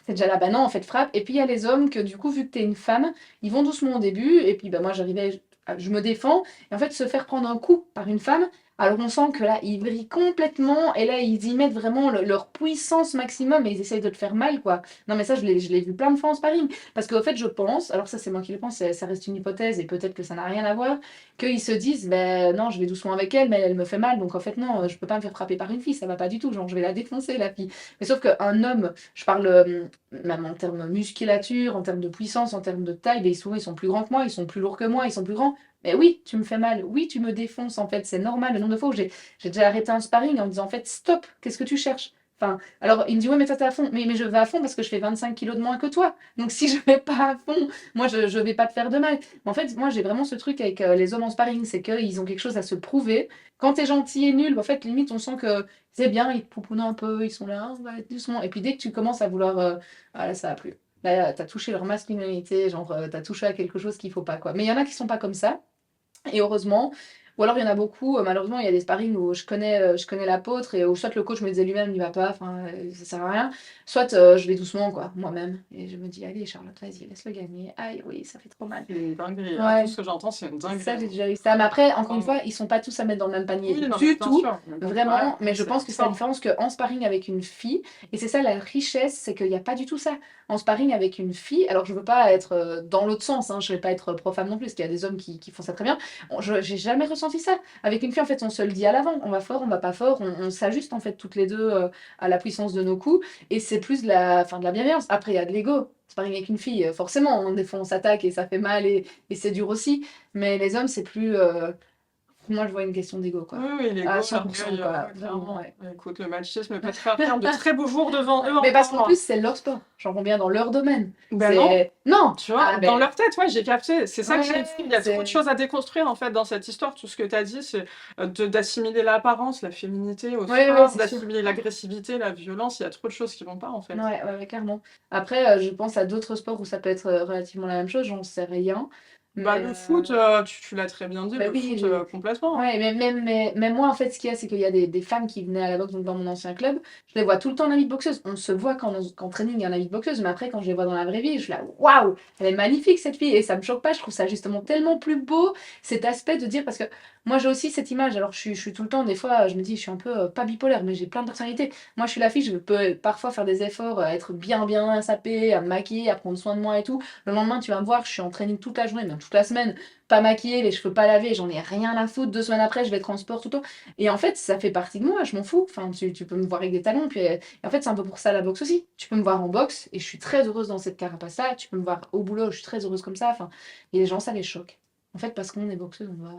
c'est déjà là, bah non, en fait, frappe». Et puis il y a les hommes que du coup, vu que t'es une femme, ils vont doucement au début. Et puis bah, moi, j'arrivais, je me défends. Et en fait, se faire prendre un coup par une femme, alors on sent que là, ils brillent complètement. Et là, ils y mettent vraiment leur puissance maximum et ils essayent de te faire mal, quoi. Non, mais ça, je l'ai vu plein de fois en sparring. Parce qu'au fait, je pense, alors ça, c'est moi qui le pense, ça reste une hypothèse et peut-être que ça n'a rien à voir, qu'ils se disent, ben non, je vais doucement avec elle, mais elle me fait mal. Donc en fait, non, je peux pas me faire frapper par une fille, ça va pas du tout. Genre, je vais la défoncer, la fille. Mais sauf qu'un homme, je parle même en termes de musculature, en termes de puissance, en termes de taille, ben, souvent ils sont plus grands que moi, ils sont plus lourds que moi, ils sont plus grands. Mais oui, tu me fais mal, oui, tu me défonces, en fait, c'est normal. Le nombre de fois où j'ai déjà arrêté un sparring en me disant, en fait, stop, qu'est-ce que tu cherches? Enfin, alors il me dit, ouais, mais toi t'es à fond. Mais je vais à fond parce que je fais 25 kilos de moins que toi. Donc si je vais pas à fond, moi je vais pas te faire de mal. Mais en fait, moi j'ai vraiment ce truc avec les hommes en sparring, c'est qu'ils ont quelque chose à se prouver. Quand t'es gentil et nul, en fait, limite, on sent que c'est bien, ils te poupounent un peu, ils sont là, on va aller doucement. Et puis dès que tu commences à vouloir. Ah là, ça a plu. Là, t'as touché leur masculinité, genre, t'as touché à quelque chose qu'il faut pas, quoi. Mais il y en a qui sont pas comme ça. Et heureusement, ou alors il y en a beaucoup, malheureusement, il y a des sparring où je connais l'apôtre et où soit le coach me disait lui-même, n'y va pas, enfin, ça sert à rien, soit je vais doucement, quoi, moi-même. Et je me dis, allez, Charlotte, vas-y, laisse-le gagner. Aïe, oui, ça fait trop mal. C'est une dinguerie, hein. Tout Ouais, ce que j'entends, c'est une dinguerie, ça, j'ai hein. déjà eu ça. Mais après, encore une Vraiment. fois, ils sont pas tous à mettre dans le même panier Oui, non, mais du bien tout, sûr. Mais bon, ouais, vraiment. Mais je c'est pense pour que c'est la ça. différence qu'en sparring avec une fille, et c'est ça la richesse, c'est qu'il n'y a pas du tout ça. En sparring avec une fille, alors je veux pas être dans l'autre sens, hein, je vais pas être pro-femme non plus, parce qu'il y a des hommes qui font ça très bien. J'ai jamais ressenti ça. Avec une fille, en fait, on se le dit à l'avant. On va fort, on va pas fort, on s'ajuste en fait toutes les deux à la puissance de nos coups, et c'est plus de la, enfin, de la bienveillance. Après, il y a de l'ego. sparring avec une fille, forcément, hein, des fois on s'attaque et ça fait mal et c'est dur aussi. Mais les hommes, c'est plus. Moi, je vois une question d'ego, quoi. Oui, oui, À l'ego, 100%, l'orgueil, quoi. ouais, Vraiment, clairement. ouais. Écoute, le machisme peut te faire perdre de très beaux jours devant eux Mais parce qu'en plus, encore. c'est leur sport. J'en reviens dans leur domaine. Ben non, C'est. Non! tu vois, Ah, dans ben. leur tête, ouais, j'ai capté. C'est ça qui est Ouais, fou. Il y a trop de c'est. choses à déconstruire, en fait, dans cette histoire. Tout ce que tu as dit, c'est d'assimiler l'apparence, la féminité au Ouais, ouais, sport, c'est sûr. d'assimiler l'agressivité, la violence. Il y a trop de choses qui vont pas, en fait. Ouais, ouais, ouais, clairement. Après, je pense à d'autres sports où ça peut être relativement la même chose, j'en sais rien. Bah, Mais le foot, tu l'as très bien dit, bah le oui, foot, complètement, hein. ouais, mais moi, en fait, ce qu'il y a, c'est qu'il y a des femmes qui venaient à la boxe, donc dans mon ancien club, je les vois tout le temps en habit de boxeuse. On se voit qu'en training, il y a un habit de boxeuse, mais après, quand je les vois dans la vraie vie, je suis là, waouh, elle est magnifique cette fille, et ça me choque pas, je trouve ça justement tellement plus beau, cet aspect de dire, parce que moi, j'ai aussi cette image, alors je suis tout le temps, des fois, je me dis, je suis un peu, pas bipolaire, mais j'ai plein de personnalités. Moi, je suis la fille, je peux parfois faire des efforts, être bien sapée, à me maquiller, à prendre soin de moi et tout. Le lendemain, tu vas me voir, je suis en training toute la journée, même toute la semaine, pas maquillée, les cheveux pas lavés, j'en ai rien à foutre. 2 semaines après, je vais être en sport tout le temps. Et en fait, ça fait partie de moi, je m'en fous. Enfin, tu peux me voir avec des talons. Puis, et en fait, c'est un peu pour ça la boxe aussi. Tu peux me voir en boxe et je suis très heureuse dans cette carapace-là. Tu peux me voir au boulot, je suis très heureuse comme ça. Enfin, et les gens, ça les choque. En fait, parce qu'on est boxeuse, on doit.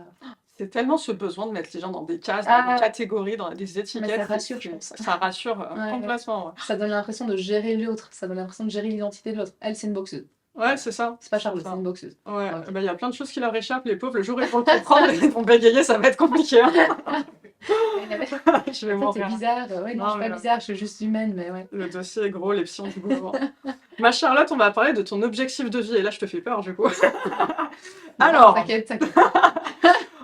C'est tellement ce besoin de mettre les gens dans des cases, dans des Ah, catégories, dans des mais ça étiquettes, rassure, je pense. ça rassure Ouais, ouais. complètement. Ouais, Ça donne l'impression de gérer l'autre. Ça donne l'impression de gérer l'identité de l'autre. Elle, c'est une boxeuse. ouais, c'est ça, C'est pas c'est Charlotte, c'est ça. une boxeuse. Ouais, Ah, ok. bah, il y a plein de choses qui leur échappent, les pauvres. Le jour où ils vont le comprendre, ils vont bégayer, ça va être compliqué, hein. Ouais. Je vais Toi, t'es mourir. bizarre. Ouais, non, je Non, suis mais pas bizarre, je suis juste humaine, mais ouais. le dossier est gros, les pions du gouvernement. Ma Charlotte, on va parler de ton objectif de vie. Et là, je te fais peur, du coup. Non, Alors, t'inquiète, t'inquiète.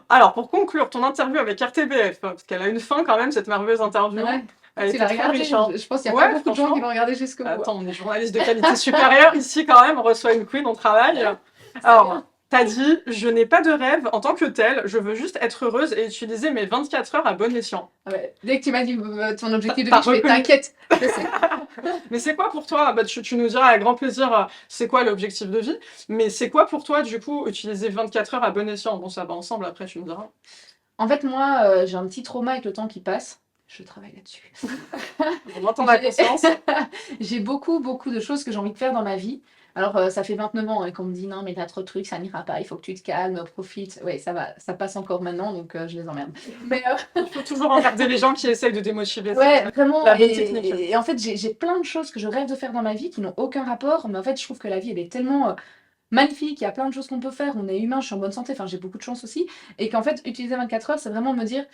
alors, pour conclure ton interview avec RTBF, parce qu'elle a une fin quand même, cette merveilleuse interview. Ouais. Elle Tu était l'as très regardé? riche, hein. Je pense qu'il n'y a pas Ouais, beaucoup de gens qui franchement. vont regarder jusqu'au bout, hein. Attends, on est journaliste de qualité supérieure ici quand même, on reçoit une queen, on travaille. C'est Alors, bien. t'as dit, je n'ai pas de rêve en tant que tel, je veux juste être heureuse et utiliser mes 24 heures à bon escient. Ah ouais. Dès que tu m'as dit ton objectif de T'as vie, je fais reconnu. t'inquiète, je sais. Mais c'est quoi pour toi, bah, tu nous diras avec grand plaisir c'est quoi l'objectif de vie, mais c'est quoi pour toi du coup utiliser 24 heures à bon escient? Bon, ça va ensemble, après tu me diras. En fait, moi, j'ai un petit trauma avec le temps qui passe. Je travaille là-dessus. On entend la J'ai conscience. j'ai beaucoup de choses que j'ai envie de faire dans ma vie. Alors, ça fait 29 ans et qu'on me dit non, mais t'as trop de trucs, ça n'ira pas, il faut que tu te calmes, profite. Oui, ça va, ça passe encore maintenant, donc je les emmerde. Mais Il faut toujours regarder les gens qui essayent de démotiver, ouais, c'est vraiment. la bonne technique. Et en fait, j'ai plein de choses que je rêve de faire dans ma vie qui n'ont aucun rapport. Mais en fait, je trouve que la vie, elle est tellement magnifique. Il y a plein de choses qu'on peut faire. On est humain, je suis en bonne santé. Enfin, j'ai beaucoup de chance aussi. Et qu'en fait, utiliser 24 heures, c'est vraiment me dire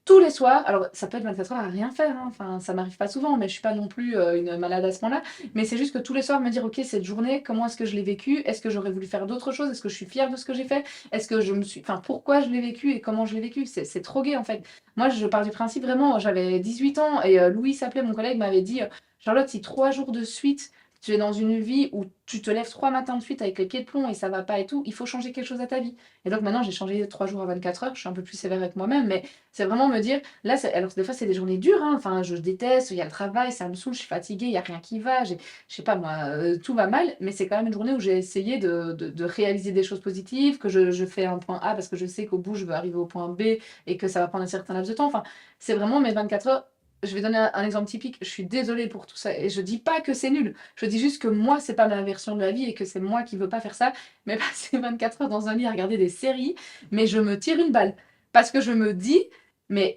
tous les soirs. Alors, ça peut être 24 heures à rien faire, hein. Enfin, ça m'arrive pas souvent, mais je suis pas non plus une malade à ce point-là. Mais c'est juste que tous les soirs, me dire, ok, cette journée, comment est-ce que je l'ai vécue? Est-ce que j'aurais voulu faire d'autres choses? Est-ce que je suis fière de ce que j'ai fait? Est-ce que je me suis. Enfin, pourquoi je l'ai vécu et comment je l'ai vécu? C'est trop gai, en fait. Moi, je pars du principe vraiment, j'avais 18 ans et Louis s'appelait, mon collègue, m'avait dit Charlotte, si 3 jours de suite, tu es dans une vie où tu te lèves 3 matins de suite avec les pieds de plomb et ça va pas et tout, il faut changer quelque chose à ta vie. Et donc maintenant, j'ai changé 3 jours à 24 heures, je suis un peu plus sévère avec moi-même, mais c'est vraiment me dire, là, alors des fois, c'est des journées dures, hein. Enfin, je déteste, il y a le travail, ça me saoule, je suis fatiguée, il y a rien qui va, je sais pas moi, tout va mal, mais c'est quand même une journée où j'ai essayé de réaliser des choses positives, que je fais un point A parce que je sais qu'au bout, je veux arriver au point B et que ça va prendre un certain laps de temps. Enfin, c'est vraiment mes 24 heures. Je vais donner un exemple typique. Je suis désolée pour tout ça et je dis pas que c'est nul. Je dis juste que moi, c'est pas ma version de la vie et que c'est moi qui veux pas faire ça. Mais passer 24 heures dans un lit à regarder des séries, mais je me tire une balle. Parce que je me dis, mais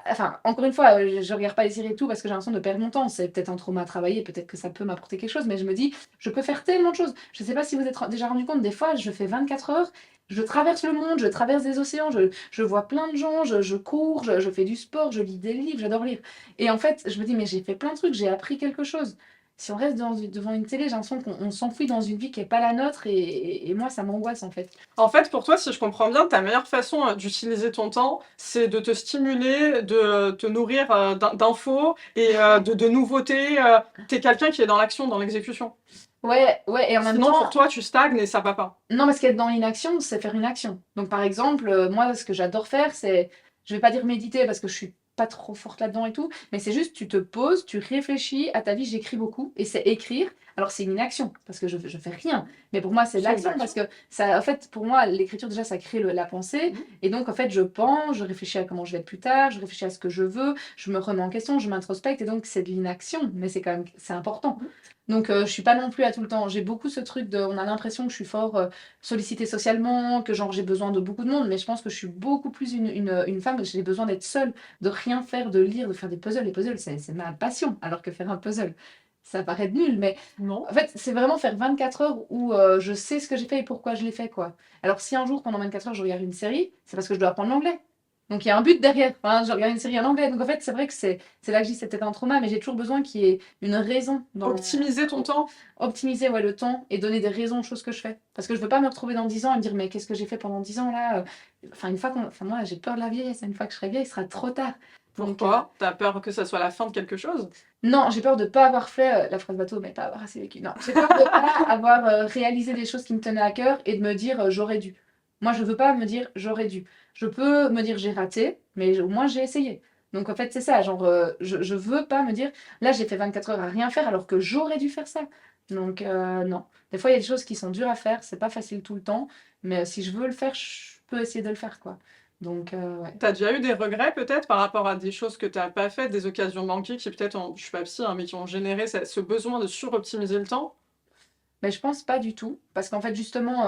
enfin, encore une fois, je regarde pas les séries et tout parce que j'ai l'impression de perdre mon temps. C'est peut-être un trauma à travailler, peut-être que ça peut m'apporter quelque chose, mais je me dis, je peux faire tellement de choses. Je sais pas si vous êtes déjà rendu compte, des fois, je fais 24 heures, je traverse le monde, je traverse des océans, je vois plein de gens, je cours, je fais du sport, je lis des livres, j'adore lire. Et en fait, je me dis, mais j'ai fait plein de trucs, j'ai appris quelque chose. Si on reste devant une télé, j'ai l'impression qu'on s'enfuit dans une vie qui n'est pas la nôtre et moi, ça m'angoisse en fait. En fait, pour toi, si je comprends bien, ta meilleure façon d'utiliser ton temps, c'est de te stimuler, de te nourrir d'infos et de nouveautés. T'es quelqu'un qui est dans l'action, dans l'exécution. Ouais, ouais, et en même Sinon, pour temps, toi, tu stagnes et ça va pas. non, parce qu'être dans l'inaction, c'est faire une action. Donc, par exemple, moi, ce que j'adore faire, c'est, je vais pas dire méditer parce que je suis pas trop forte là-dedans et tout, mais c'est juste, tu te poses, tu réfléchis à ta vie. J'écris beaucoup et c'est écrire. Alors, c'est une inaction parce que je fais rien. Mais pour moi, c'est de C'est une l'action parce action. que ça, en fait, pour moi, l'écriture, déjà, ça crée la pensée. Mhm. Et donc, en fait, je pense, je réfléchis à comment je vais être plus tard, je réfléchis à ce que je veux, je me remets en question, je m'introspecte et donc, c'est de l'inaction, mais c'est quand même, c'est important. Donc, je suis pas non plus à tout le temps. J'ai beaucoup ce truc de, on a l'impression que je suis fort sollicitée socialement, que genre j'ai besoin de beaucoup de monde, mais je pense que je suis beaucoup plus une femme, j'ai besoin d'être seule, de rien faire, de lire, de faire des puzzles. Les puzzles, c'est ma passion, alors que faire un puzzle, ça paraît nul, mais Non? en fait, c'est vraiment faire 24 heures où je sais ce que j'ai fait et pourquoi je l'ai fait, quoi. Alors, si un jour, pendant 24 heures, je regarde une série, c'est parce que je dois apprendre l'anglais. Donc, il y a un but derrière. Enfin, je regarde une série en anglais. Donc, en fait, c'est vrai que c'est là que je dis que c'est peut-être un trauma, mais j'ai toujours besoin qu'il y ait une raison dans Optimiser ton temps? optimiser ouais, le temps et donner des raisons aux choses que je fais. Parce que je veux pas me retrouver dans 10 ans et me dire, mais qu'est-ce que j'ai fait pendant 10 ans là? Enfin, une fois enfin, moi, j'ai peur de la vieillesse. Une fois que je serai vieille, il sera trop tard. Donc, Pourquoi? T'as peur que ça soit la fin de quelque chose? non, j'ai peur de pas avoir fait la phrase bateau, mais pas avoir assez vécu. Non, j'ai peur de pas avoir réalisé des choses qui me tenaient à cœur et de me dire, j'aurais dû. Moi, je veux pas me dire, j'aurais dû. Je peux me dire, j'ai raté, mais au moins, j'ai essayé. Donc, en fait, c'est ça. Genre, je veux pas me dire, là, j'ai fait 24 heures à rien faire alors que j'aurais dû faire ça. Donc, non. Des fois, il y a des choses qui sont dures à faire, c'est pas facile tout le temps, mais si je veux le faire, je peux essayer de le faire, quoi. Donc, ouais. T'as déjà eu des regrets peut-être par rapport à des choses que t'as pas faites, des occasions manquées qui peut-être, je suis pas psy, hein, mais qui ont généré ce besoin de suroptimiser le temps? Mais je pense pas du tout, parce qu'en fait, justement,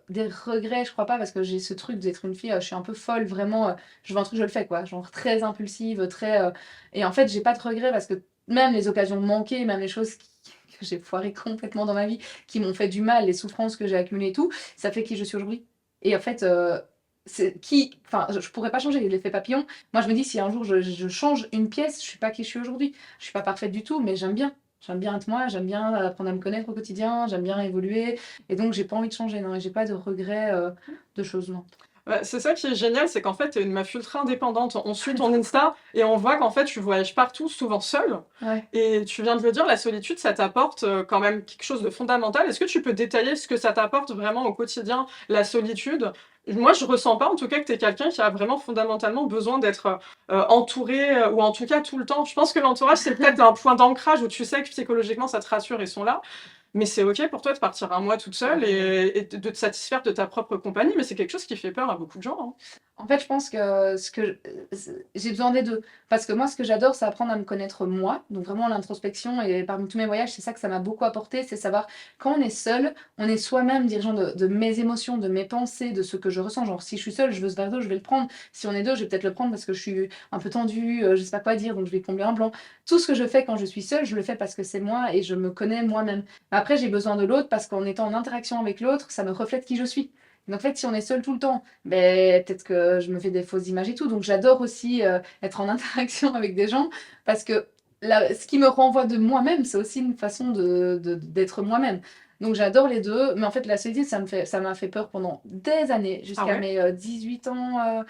des regrets, je crois pas, parce que j'ai ce truc d'être une fille, je suis un peu folle, vraiment, je veux un truc, je le fais, quoi. Genre très impulsive, très. Et en fait, j'ai pas de regrets, parce que même les occasions manquées, même les choses que j'ai foirées complètement dans ma vie, qui m'ont fait du mal, les souffrances que j'ai accumulées et tout, ça fait qui je suis aujourd'hui. Et en fait, enfin, je pourrais pas changer l'effet papillon. Moi, je me dis, si un jour je change une pièce, je suis pas qui je suis aujourd'hui. Je suis pas parfaite du tout, mais j'aime bien. J'aime bien être moi, j'aime bien apprendre à me connaître au quotidien, j'aime bien évoluer. Et donc, j'ai pas envie de changer, non. Et j'ai pas de regrets de choses, non. Ouais, c'est ça qui est génial, c'est qu'en fait, tu es une meuf ultra indépendante. On suit ton Insta et on voit qu'en fait, tu voyages partout, souvent seule. Ouais. Et tu viens de le dire, la solitude, ça t'apporte quand même quelque chose de fondamental. Est-ce que tu peux détailler ce que ça t'apporte vraiment au quotidien, la solitude? Moi, je ressens pas en tout cas que tu es quelqu'un qui a vraiment fondamentalement besoin d'être entouré, ou en tout cas tout le temps. Je pense que l'entourage, c'est peut-être un point d'ancrage où tu sais que psychologiquement, ça te rassure, ils sont là. Mais c'est OK pour toi de partir un mois toute seule et de te satisfaire de ta propre compagnie, mais c'est quelque chose qui fait peur à beaucoup de gens, hein. En fait, je pense que j'ai besoin des 2. Parce que moi, ce que j'adore, c'est apprendre à me connaître moi. Donc vraiment l'introspection et parmi tous mes voyages, c'est ça que ça m'a beaucoup apporté, c'est savoir quand on est seul, on est soi-même dirigeant de mes émotions, de mes pensées, de ce que je ressens. Genre si je suis seule, je veux ce verre d'eau, je vais le prendre. Si on est deux, je vais peut-être le prendre parce que je suis un peu tendue, je sais pas quoi dire, donc je vais combler un blanc. Tout ce que je fais quand je suis seule, je le fais parce que c'est moi et je me connais moi-même. Après, j'ai besoin de l'autre parce qu'en étant en interaction avec l'autre, ça me reflète qui je suis. Donc en fait, si on est seul tout le temps, ben, peut-être que je me fais des fausses images et tout. Donc j'adore aussi être en interaction avec des gens parce que ce qui me renvoie de moi-même, c'est aussi une façon d'être moi-même. Donc j'adore les deux, mais en fait la solitude, ça m'a fait peur pendant des années, Ah jusqu'à ouais? mes 18 ans.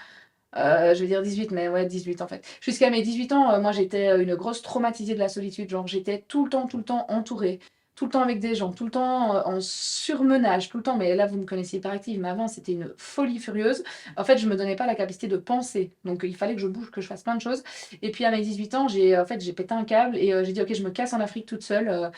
Je vais dire 18, mais ouais, 18 en fait. Jusqu'à mes 18 ans, moi j'étais une grosse traumatisée de la solitude. Genre j'étais tout le temps entourée, tout le temps avec des gens, tout le temps en surmenage, tout le temps. Mais là, vous me connaissez hyperactive, mais avant c'était une folie furieuse. En fait, je me donnais pas la capacité de penser. Donc il fallait que je bouge, que je fasse plein de choses. Et puis à mes 18 ans, j'ai pété un câble et j'ai dit, ok, je me casse en Afrique toute seule.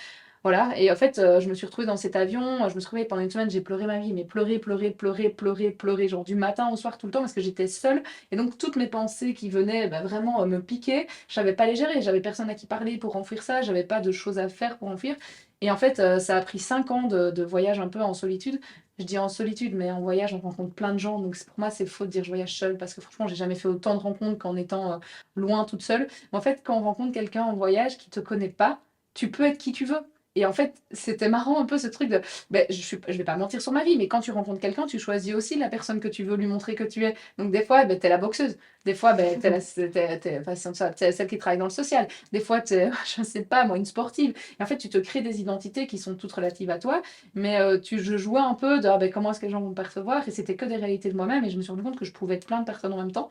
Voilà, et en fait, je me suis retrouvée dans cet avion, je me suis retrouvée pendant une semaine, j'ai pleuré ma vie, mais pleurer, pleurer, pleurer, pleurer, pleurer, genre du matin au soir tout le temps parce que j'étais seule. Et donc toutes mes pensées qui venaient bah, vraiment me piquer, je savais pas les gérer, j'avais personne à qui parler pour enfouir ça, j'avais pas de choses à faire pour enfouir. Et en fait, ça a pris 5 ans de voyage un peu en solitude. Je dis en solitude, mais en voyage, on rencontre plein de gens. Donc pour moi, c'est faux de dire je voyage seule parce que franchement, j'ai jamais fait autant de rencontres qu'en étant loin toute seule. Mais en fait, quand on rencontre quelqu'un en voyage qui te connaît pas, tu peux être qui tu veux. Et en fait, c'était marrant un peu ce truc de, ben, je vais pas mentir sur ma vie, mais quand tu rencontres quelqu'un, tu choisis aussi la personne que tu veux lui montrer que tu es. Donc des fois, ben, t'es la boxeuse. Des fois, ben, enfin, t'es celle qui travaille dans le social. Des fois, t'es, je sais pas, moi, une sportive. Et en fait, tu te crées des identités qui sont toutes relatives à toi, mais je jouais un peu de, ah, ben, comment est-ce que les gens vont me percevoir, et c'était que des réalités de moi-même, et je me suis rendu compte que je pouvais être plein de personnes en même temps.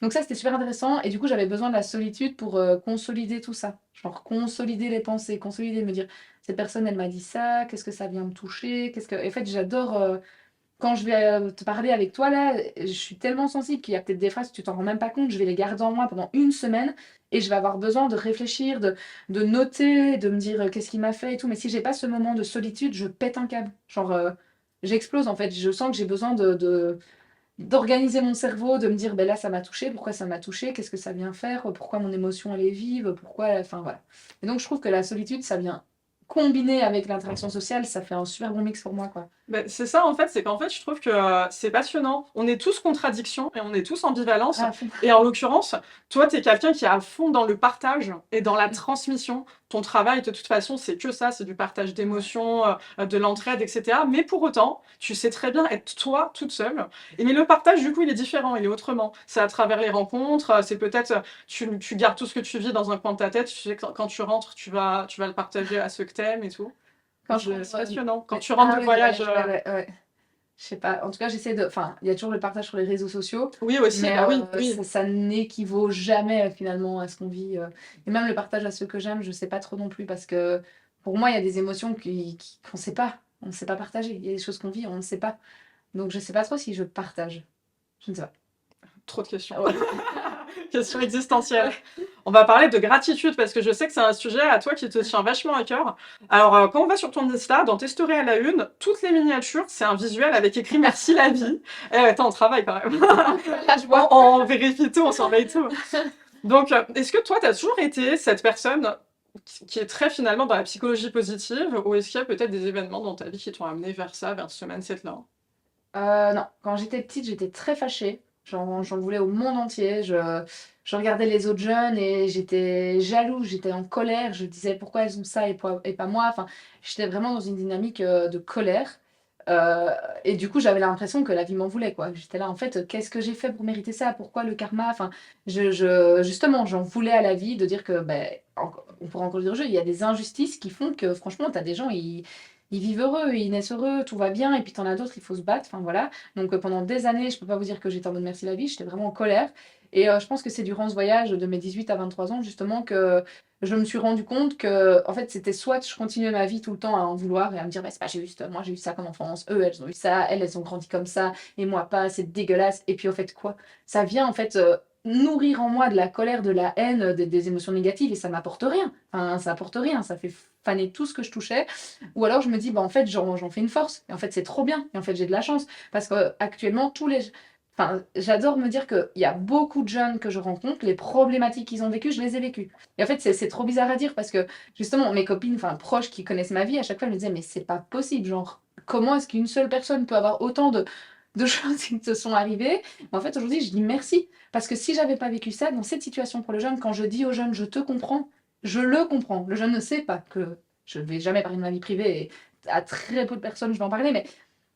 Donc ça, c'était super intéressant. Et du coup, j'avais besoin de la solitude pour consolider tout ça. Genre consolider les pensées, consolider, me dire, cette personne, elle m'a dit ça, qu'est-ce que ça vient me toucher, qu'est-ce que... En fait, j'adore, quand je vais te parler avec toi, là, je suis tellement sensible qu'il y a peut-être des phrases, tu t'en rends même pas compte, je vais les garder en moi pendant une semaine et je vais avoir besoin de réfléchir, de noter, de me dire qu'est-ce qui m'a fait et tout. Mais si j'ai pas ce moment de solitude, je pète un câble. Genre, j'explose en fait. Je sens que j'ai besoin d'organiser mon cerveau, de me dire ben là ça m'a touché, pourquoi ça m'a touché, qu'est-ce que ça vient faire, pourquoi mon émotion elle est vive, pourquoi, enfin voilà. Et donc je trouve que la solitude ça vient combiné avec l'interaction sociale, ça fait un super bon mix pour moi, quoi. Ben, c'est ça en fait, c'est qu'en fait je trouve que c'est passionnant. On est tous contradictions et on est tous ambivalence. À fond. Et en l'occurrence, toi, tu es quelqu'un qui est à fond dans le partage et dans la transmission. Ton travail, de toute façon, c'est que ça, c'est du partage Ouais. d'émotions, de l'entraide, etc. Mais pour autant, tu sais très bien être toi, toute seule. Et mais le partage, du coup, il est différent, il est autrement. C'est à travers les rencontres, c'est peut-être, tu gardes tout ce que tu vis dans un coin de ta tête, tu sais que quand tu rentres, tu vas le partager à ceux que t'aimes et tout. Quand je C'est rentre, passionnant. Quand mais tu rentres ah de oui, voyage, ouais, ouais, ouais. Je sais pas. En tout cas, j'essaie de. Enfin, il y a toujours le partage sur les réseaux sociaux, oui aussi, mais bah oui, oui. ça n'équivaut jamais finalement à ce qu'on vit. Et même le partage à ceux que j'aime, je sais pas trop non plus parce que pour moi, il y a des émotions qu'on sait pas. On ne sait pas partager. Il y a des choses qu'on vit, on ne sait pas. Donc, je sais pas trop si je partage. Je ne sais pas. Trop de questions. Ouais. Questions existentielles. On va parler de gratitude parce que je sais que c'est un sujet à toi qui te tient vachement à cœur. Alors, quand on va sur ton Insta, dans tes stories à la une, toutes les miniatures, c'est un visuel avec écrit merci la vie. Eh, attends, on travaille quand même. Là, je vois. On vérifie tout, on surveille tout. Donc, est-ce que toi, tu as toujours été cette personne qui est très finalement dans la psychologie positive ou est-ce qu'il y a peut-être des événements dans ta vie qui t'ont amené vers ça, vers ce mindset-là? Non, quand j'étais petite, j'étais très fâchée. J'en voulais au monde entier. Je regardais les autres jeunes et j'étais jalouse, j'étais en colère. Je disais pourquoi elles ont ça et pas moi. Enfin, j'étais vraiment dans une dynamique de colère. Euh, et du coup, j'avais l'impression que la vie m'en voulait, quoi. J'étais là, en fait, qu'est-ce que j'ai fait pour mériter ça? Pourquoi le karma? Enfin, justement, j'en voulais à la vie de dire que, ben, on pourra encore dire, il y a des injustices qui font que, franchement, t'as des gens, ils vivent heureux, ils naissent heureux, tout va bien, et puis t'en as d'autres, il faut se battre, enfin voilà. Donc pendant des années, je peux pas vous dire que j'étais en mode merci la vie, j'étais vraiment en colère. Et je pense que c'est durant ce voyage de mes 18 à 23 ans, justement, que je me suis rendu compte que, en fait, c'était soit je continuais ma vie tout le temps à en vouloir et à me dire, bah, c'est pas juste, moi j'ai eu ça comme enfance, eux, elles ont eu ça, elles ont grandi comme ça, et moi pas, c'est dégueulasse. Et puis, au fait, quoi? Ça vient, en fait, nourrir en moi de la colère, de la haine, des émotions négatives, et ça m'apporte rien. Enfin, ça apporte rien, ça fait faner tout ce que je touchais. Ou alors je me dis, bah, en fait, j'en fais une force. Et en fait, c'est trop bien. Et en fait, j'ai de la chance. Parce que actuellement, Enfin, j'adore me dire qu'il y a beaucoup de jeunes que je rencontre, les problématiques qu'ils ont vécues, je les ai vécues. Et en fait, c'est trop bizarre à dire parce que justement, mes copines, enfin proches qui connaissent ma vie, à chaque fois, elles me disaient, mais c'est pas possible. Genre, comment est-ce qu'une seule personne peut avoir autant de choses qui te sont arrivées? Mais en fait, aujourd'hui, je dis merci. Parce que si j'avais pas vécu ça, dans cette situation pour le jeune, quand je dis au jeune, je te comprends, je le comprends. Le jeune ne sait pas que je ne vais jamais parler de ma vie privée et à très peu de personnes je vais en parler, mais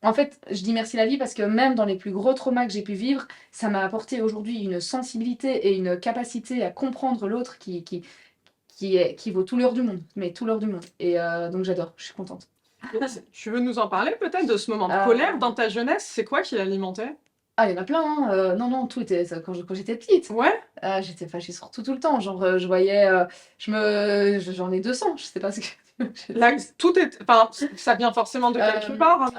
en fait, je dis merci la vie parce que même dans les plus gros traumas que j'ai pu vivre, ça m'a apporté aujourd'hui une sensibilité et une capacité à comprendre l'autre qui vaut tout l'or du monde, mais tout l'or du monde. Et donc j'adore, je suis contente. Tu veux nous en parler peut-être de ce moment de Euh, colère dans ta jeunesse? C'est quoi qui l'alimentait? Ah, il y en a plein, hein. Non, non, tout était ça, quand j'étais petite. Ouais? J'étais fâchée sur tout, tout le temps. Genre, je voyais, j'en ai 200, je sais pas ce que je Là, dis. tout est, enfin, ça vient forcément de quelque part, hein.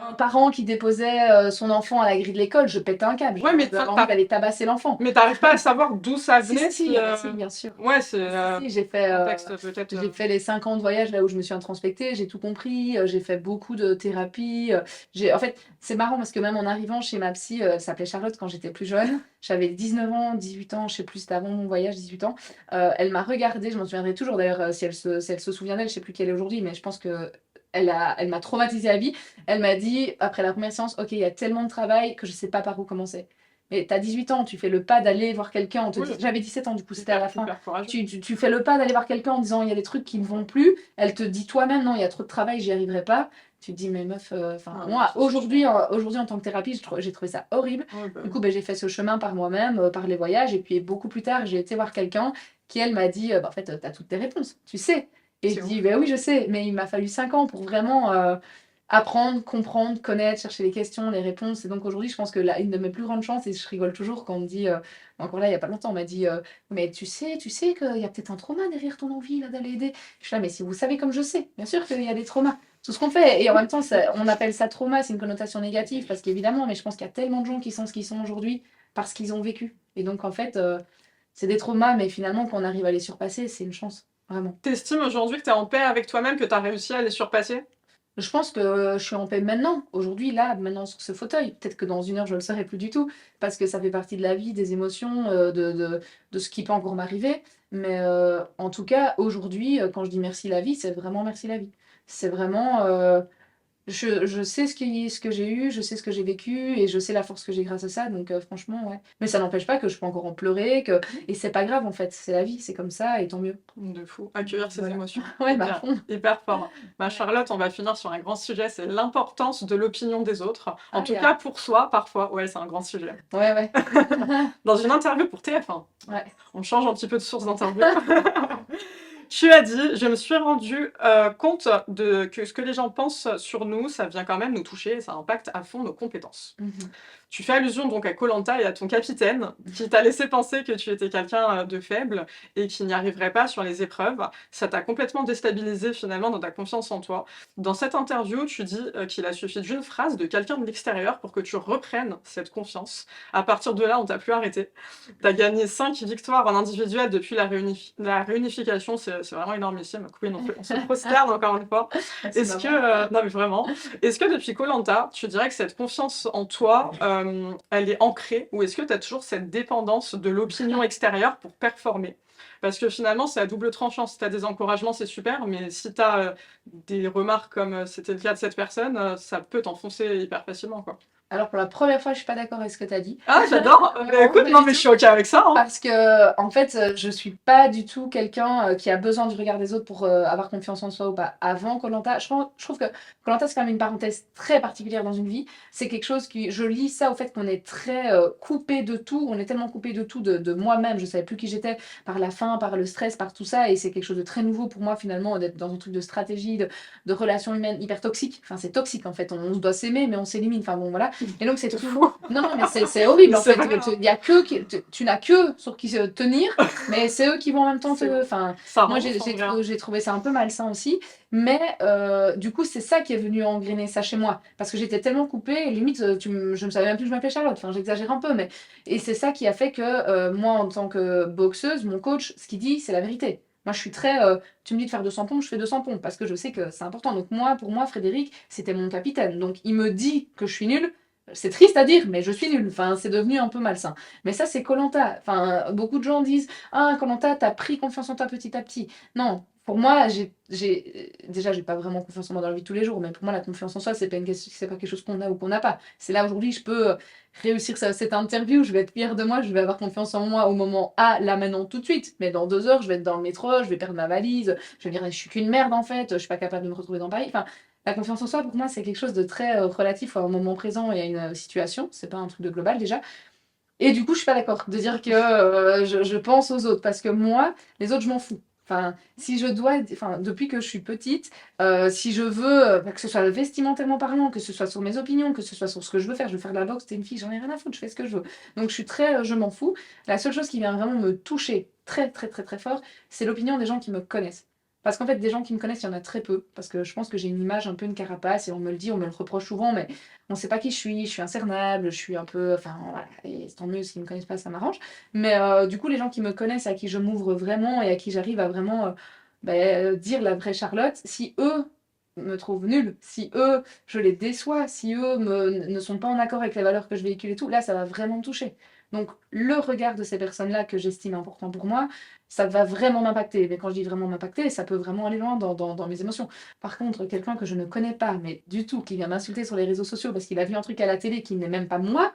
Un parent qui déposait son enfant à la grille de l'école, je pétais un câble. Ouais, mais J'avais envie d'aller tabasser l'enfant. mais t'arrives pas à savoir d'où ça Si, venait, si, si, si, ah bah si, bien sûr. ouais, c'est Si, si, contexte peut-être. j'ai fait les 5 ans de voyage là où je me suis introspectée, j'ai tout compris, j'ai fait beaucoup de thérapie. En fait, c'est marrant parce que même en arrivant chez ma psy, elle s'appelait Charlotte quand j'étais plus jeune, j'avais 19 ans, 18 ans, je sais plus, c'était avant mon voyage, 18 ans. Elle m'a regardée, je m'en souviendrai toujours d'ailleurs, si elle se souvient d'elle, je sais plus qui elle est aujourd'hui, mais je pense que elle m'a traumatisée à vie. Elle m'a dit, après la première séance, ok, il y a tellement de travail que je sais pas par où commencer. Mais t'as 18 ans, tu fais le pas d'aller voir quelqu'un, Oui, j'avais 17 ans du coup, c'était à la fin. hyper courageux. Tu fais le pas d'aller voir quelqu'un en disant il y a des trucs qui ne vont plus. Elle te dit toi-même non, il y a trop de travail, j'y arriverai pas. Tu te dis mais meuf, enfin Ouais, moi c'est aujourd'hui en tant que thérapie, j'ai trouvé ça horrible. ouais, bah, Du coup ben, j'ai fait ce chemin par moi-même, par les voyages et puis beaucoup plus tard j'ai été voir quelqu'un qui elle m'a dit bah, en fait t'as toutes tes réponses, tu sais. Et c'est je ouf. dis ben oui je sais, mais il m'a fallu 5 ans pour vraiment apprendre, comprendre, connaître, chercher les questions, les réponses. Et donc aujourd'hui, je pense que une de mes plus grandes chances, et je rigole toujours quand on me dit, encore là, il n'y a pas longtemps, on m'a dit, mais tu sais qu'il y a peut-être un trauma derrière ton envie là d'aller aider. Je suis là, mais si vous savez comme je sais, bien sûr qu'il y a des traumas. Tout ce qu'on fait. Et en même temps, on appelle ça trauma, c'est une connotation négative, parce qu'évidemment, mais je pense qu'il y a tellement de gens qui sont ce qu'ils sont aujourd'hui parce qu'ils ont vécu. Et donc, en fait, c'est des traumas, mais finalement, quand on arrive à les surpasser, c'est une chance. Vraiment. T'estimes aujourd'hui que t'es en paix avec toi-même, que t'as réussi à les surpasser? Je pense que je suis en paix maintenant, aujourd'hui, là, maintenant sur ce fauteuil. Peut-être que dans 1 heure, je le serai plus du tout, parce que ça fait partie de la vie, des émotions, de ce qui peut encore m'arriver. Mais en tout cas, aujourd'hui, quand je dis merci la vie, c'est vraiment merci la vie. C'est vraiment, je sais ce que j'ai eu, je sais ce que j'ai vécu et je sais la force que j'ai grâce à ça, donc franchement, ouais. Mais ça n'empêche pas que je peux encore en pleurer, et c'est pas grave en fait, c'est la vie, c'est comme ça et tant mieux. De fou. Accueillir ses Voilà. émotions. Ouais, bah à Hyper, fond. hyper fort. Bah, Ouais. Charlotte, on va finir sur un grand sujet, c'est l'importance de l'opinion des autres. En Ah, tout cas, pour soi, parfois. Ouais, c'est un grand sujet. Ouais, ouais. Dans une interview pour TF1, Ouais. on change un petit peu de source d'interview. Tu as dit, je me suis rendu compte que ce que les gens pensent sur nous, ça vient quand même nous toucher et ça impacte à fond nos compétences. Mhm. Tu fais allusion donc à koh et à ton capitaine qui t'a laissé penser que tu étais quelqu'un de faible et qui n'y arriverait pas sur les épreuves. Ça t'a complètement déstabilisé finalement dans ta confiance en toi. Dans cette interview, tu dis qu'il a suffi d'une phrase de quelqu'un de l'extérieur pour que tu reprennes cette confiance. À partir de là, on t'a plus arrêté. Tu as gagné 5 victoires en individuel depuis la réunification. C'est vraiment énormissime. Queen, on se prosterne encore une fois. Merci Est-ce que, maman. non mais vraiment, est-ce que depuis koh tu dirais que cette confiance en toi, elle est ancrée ou est-ce que tu as toujours cette dépendance de l'opinion extérieure pour performer? Parce que finalement, c'est à double tranchant. Si tu as des encouragements, c'est super, mais si tu as des remarques comme c'était le cas de cette personne, ça peut t'enfoncer hyper facilement, quoi. Alors pour la première fois, je suis pas d'accord avec ce que tu as dit. Ah, j'adore! Bah, Vraiment, écoute, pas non, du mais je tout. suis OK avec ça, hein. Parce que, en fait, je suis pas du tout quelqu'un qui a besoin du regard des autres pour avoir confiance en soi ou pas. Avant koh je trouve que koh c'est quand même une parenthèse très particulière dans une vie. C'est quelque chose qui, je lis ça au fait qu'on est très coupé de tout. On est tellement coupé de tout, de moi-même. Je savais plus qui j'étais par la faim, par le stress, par tout ça. Et c'est quelque chose de très nouveau pour moi, finalement, d'être dans un truc de stratégie, de relations humaines hyper toxiques. Enfin, c'est toxique, en fait. On se doit s'aimer, mais on s'élimine. Enfin, bon, voilà. Et donc, c'est C'est tout. fou. Non, non, mais c'est horrible en C'est fait. vrai, hein. Il y a que, tu n'as que sur qui se tenir, mais c'est eux qui vont en même temps C'est te. ouf. Enfin, Ça moi renforce en vrai. j'ai trouvé ça un peu malsain aussi. Mais du coup, c'est ça qui est venu engrainer ça chez moi. Parce que j'étais tellement coupée, limite, je ne savais même plus que je m'appelais Charlotte. Enfin, j'exagère un peu, mais. Et c'est ça qui a fait que moi, en tant que boxeuse, mon coach, ce qu'il dit, c'est la vérité. Moi, je suis très. Tu me dis de faire 200 pompes, je fais 200 pompes parce que je sais que c'est important. Donc, moi, pour moi, Frédéric, c'était mon capitaine. Donc, il me dit que je suis nulle. C'est triste à dire, mais je suis nulle. Enfin, c'est devenu un peu malsain. Mais ça, c'est koh. Enfin, beaucoup de gens disent ah, koh t'as pris confiance en toi petit à petit. Non, pour moi, déjà, j'ai pas vraiment confiance en moi dans la vie de tous les jours, mais pour moi, la confiance en soi, c'est pas quelque chose qu'on a ou qu'on n'a pas. C'est là aujourd'hui, je peux réussir cette interview, je vais être fière de moi, je vais avoir confiance en moi au moment A, là maintenant, tout de suite. Mais dans 2 heures, je vais être dans le métro, je vais perdre ma valise, je vais dire je suis qu'une merde en fait, je suis pas capable de me retrouver dans Paris. Enfin, la confiance en soi, pour moi, c'est quelque chose de très relatif au moment présent et à une situation. C'est pas un truc de global déjà. Et du coup, je suis pas d'accord de dire que je pense aux autres parce que moi, les autres, je m'en fous. Enfin, si je dois, enfin, depuis que je suis petite, si je veux, que ce soit vestimentairement parlant, que ce soit sur mes opinions, que ce soit sur ce que je veux faire de la boxe, t'es une fille, j'en ai rien à foutre, je fais ce que je veux. Donc je suis très, je m'en fous. La seule chose qui vient vraiment me toucher très, très, très, très fort, c'est l'opinion des gens qui me connaissent. Parce qu'en fait, des gens qui me connaissent, il y en a très peu. Parce que je pense que j'ai une image un peu une carapace et on me le dit, on me le reproche souvent, mais on sait pas qui je suis incernable, je suis un peu. Enfin, voilà, et tant mieux, s'ils me connaissent pas, ça m'arrange. Mais du coup, les gens qui me connaissent, à qui je m'ouvre vraiment et à qui j'arrive à vraiment dire la vraie Charlotte, si eux me trouvent nulle, si eux je les déçois, si eux ne sont pas en accord avec les valeurs que je véhicule et tout, là, ça va vraiment me toucher. Donc, le regard de ces personnes-là que j'estime important pour moi, ça va vraiment m'impacter. Mais quand je dis vraiment m'impacter, ça peut vraiment aller loin dans mes émotions. Par contre, quelqu'un que je ne connais pas, mais du tout, qui vient m'insulter sur les réseaux sociaux parce qu'il a vu un truc à la télé qui n'est même pas moi,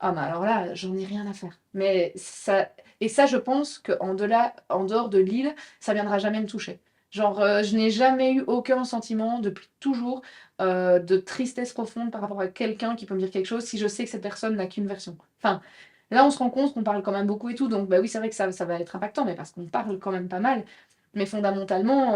ah bah alors là, j'en ai rien à faire. Mais ça, et ça, je pense en dehors de l'île, ça viendra jamais me toucher. Genre, je n'ai jamais eu aucun sentiment depuis toujours de tristesse profonde par rapport à quelqu'un qui peut me dire quelque chose si je sais que cette personne n'a qu'une version. Enfin, là, on se rencontre, on parle quand même beaucoup et tout, donc bah oui, c'est vrai que ça va être impactant, mais parce qu'on parle quand même pas mal. Mais fondamentalement,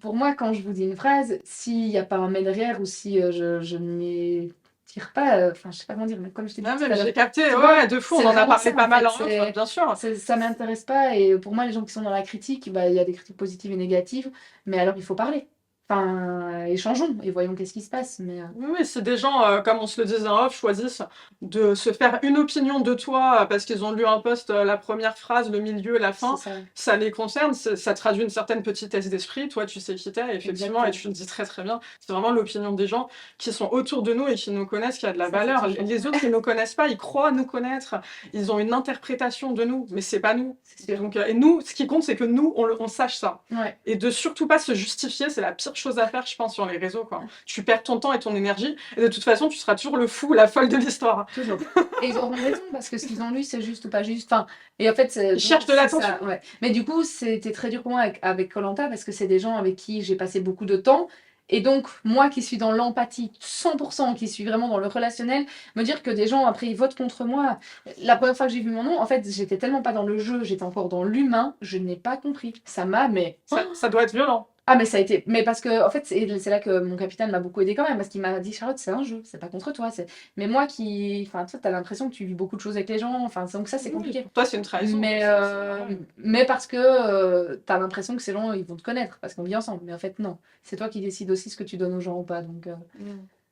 pour moi, quand je vous dis une phrase, s'il n'y a pas un mais derrière ou si je ne m'y tire pas, enfin, je sais pas comment dire, mais comme je t'ai dit Ah, tout même à l'heure, j'ai capté, tu ouais, vois, ouais, de fou, c'est on en a vraiment ça parlé en pas mal fait. en off, bien sûr. Ça m'intéresse pas. Et pour moi, les gens qui sont dans la critique, bah, il y a des critiques positives et négatives, mais alors il faut parler. enfin, échangeons et voyons qu'est-ce qui se passe. Mais Oui, oui, si des gens, comme on se le disait en off, choisissent de se faire une opinion de toi parce qu'ils ont lu un post, la première phrase, le milieu, la fin, c'est ça, ça les concerne, ça traduit une certaine petitesse d'esprit. Toi, tu sais qui t'es, effectivement, et exactement. tu le dis très très bien. C'est vraiment l'opinion des gens qui sont autour de nous et qui nous connaissent qui a de la Ça, c'est valeur. toujours Les autres, ils ne nous connaissent pas, ils croient nous connaître, ils ont une interprétation de nous, mais c'est pas nous. c'est sûr. Donc, et nous, ce qui compte, c'est que nous, on sache ça. Ouais, Et de surtout pas se justifier, c'est la pire chose à faire, je pense, sur les réseaux, quoi. Tu perds ton temps et ton énergie, et de toute façon, tu seras toujours le fou, la folle de l'histoire. toujours. Et ils auront raison parce que ce qu'ils ont lu, c'est juste ou pas juste. Enfin, et en fait, Ils cherchent de c'est l'attention. ça, ouais. Mais du coup, c'était très dur pour moi avec koh parce que c'est des gens avec qui j'ai passé beaucoup de temps. Et donc, moi qui suis dans l'empathie 100%, qui suis vraiment dans le relationnel, me dire que des gens, après, ils votent contre moi. La première fois que j'ai vu mon nom, en fait, j'étais tellement pas dans le jeu, j'étais encore dans l'humain, je n'ai pas compris. Ça m'a, mais... Ça doit être violent. Ah, mais ça a été. Mais parce que, en fait, c'est là que mon capitaine m'a beaucoup aidé quand même, parce qu'il m'a dit, Charlotte, c'est un jeu, c'est pas contre toi. Mais moi qui. Enfin, toi, t'as l'impression que tu vis beaucoup de choses avec les gens, enfin, donc ça, c'est Oui, compliqué. pour toi, c'est une trahison. Mais, C'est mais parce que t'as l'impression que ces gens, ils vont te connaître, parce qu'on vit ensemble. Mais en fait, non. C'est toi qui décides aussi ce que tu donnes aux gens ou pas. Mm.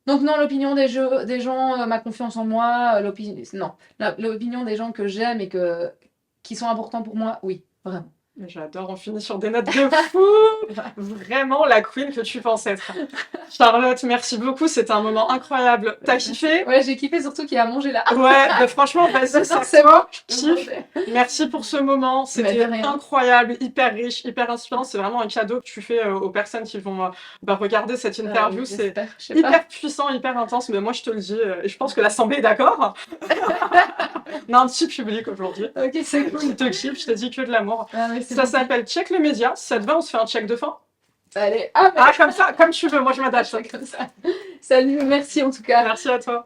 Donc non, l'opinion des gens, ma confiance en moi, non. L'opinion des gens que j'aime et qui sont importants pour moi, oui, vraiment. Mais j'adore, on finit sur des notes de fou. Vraiment la queen que tu penses être. Charlotte, merci beaucoup, c'était un moment incroyable. T'as kiffé? Ouais, j'ai kiffé surtout qu'il y a à manger là. Ouais, bah franchement, vas-y, ça C'est bon. je kiffe. Merci pour ce moment, Mais de c'était rien. incroyable, hyper riche, hyper inspirant. C'est vraiment un cadeau que tu fais aux personnes qui vont regarder cette interview. C'est J'espère, je sais pas. hyper puissant, hyper intense, mais moi je te le dis, et je pense que l'Assemblée est d'accord. On a un petit public aujourd'hui. Ok, c'est cool. Qui te kiffe, je te dis que de l'amour. Ah, mais c'est Ça gentil. s'appelle Check le média. Si ça te va, on se fait un check de fin. Allez, ah, mais Ah, comme ça, comme tu veux, moi je m'adapte. c'est comme ça. Salut, merci en tout cas. Merci à toi.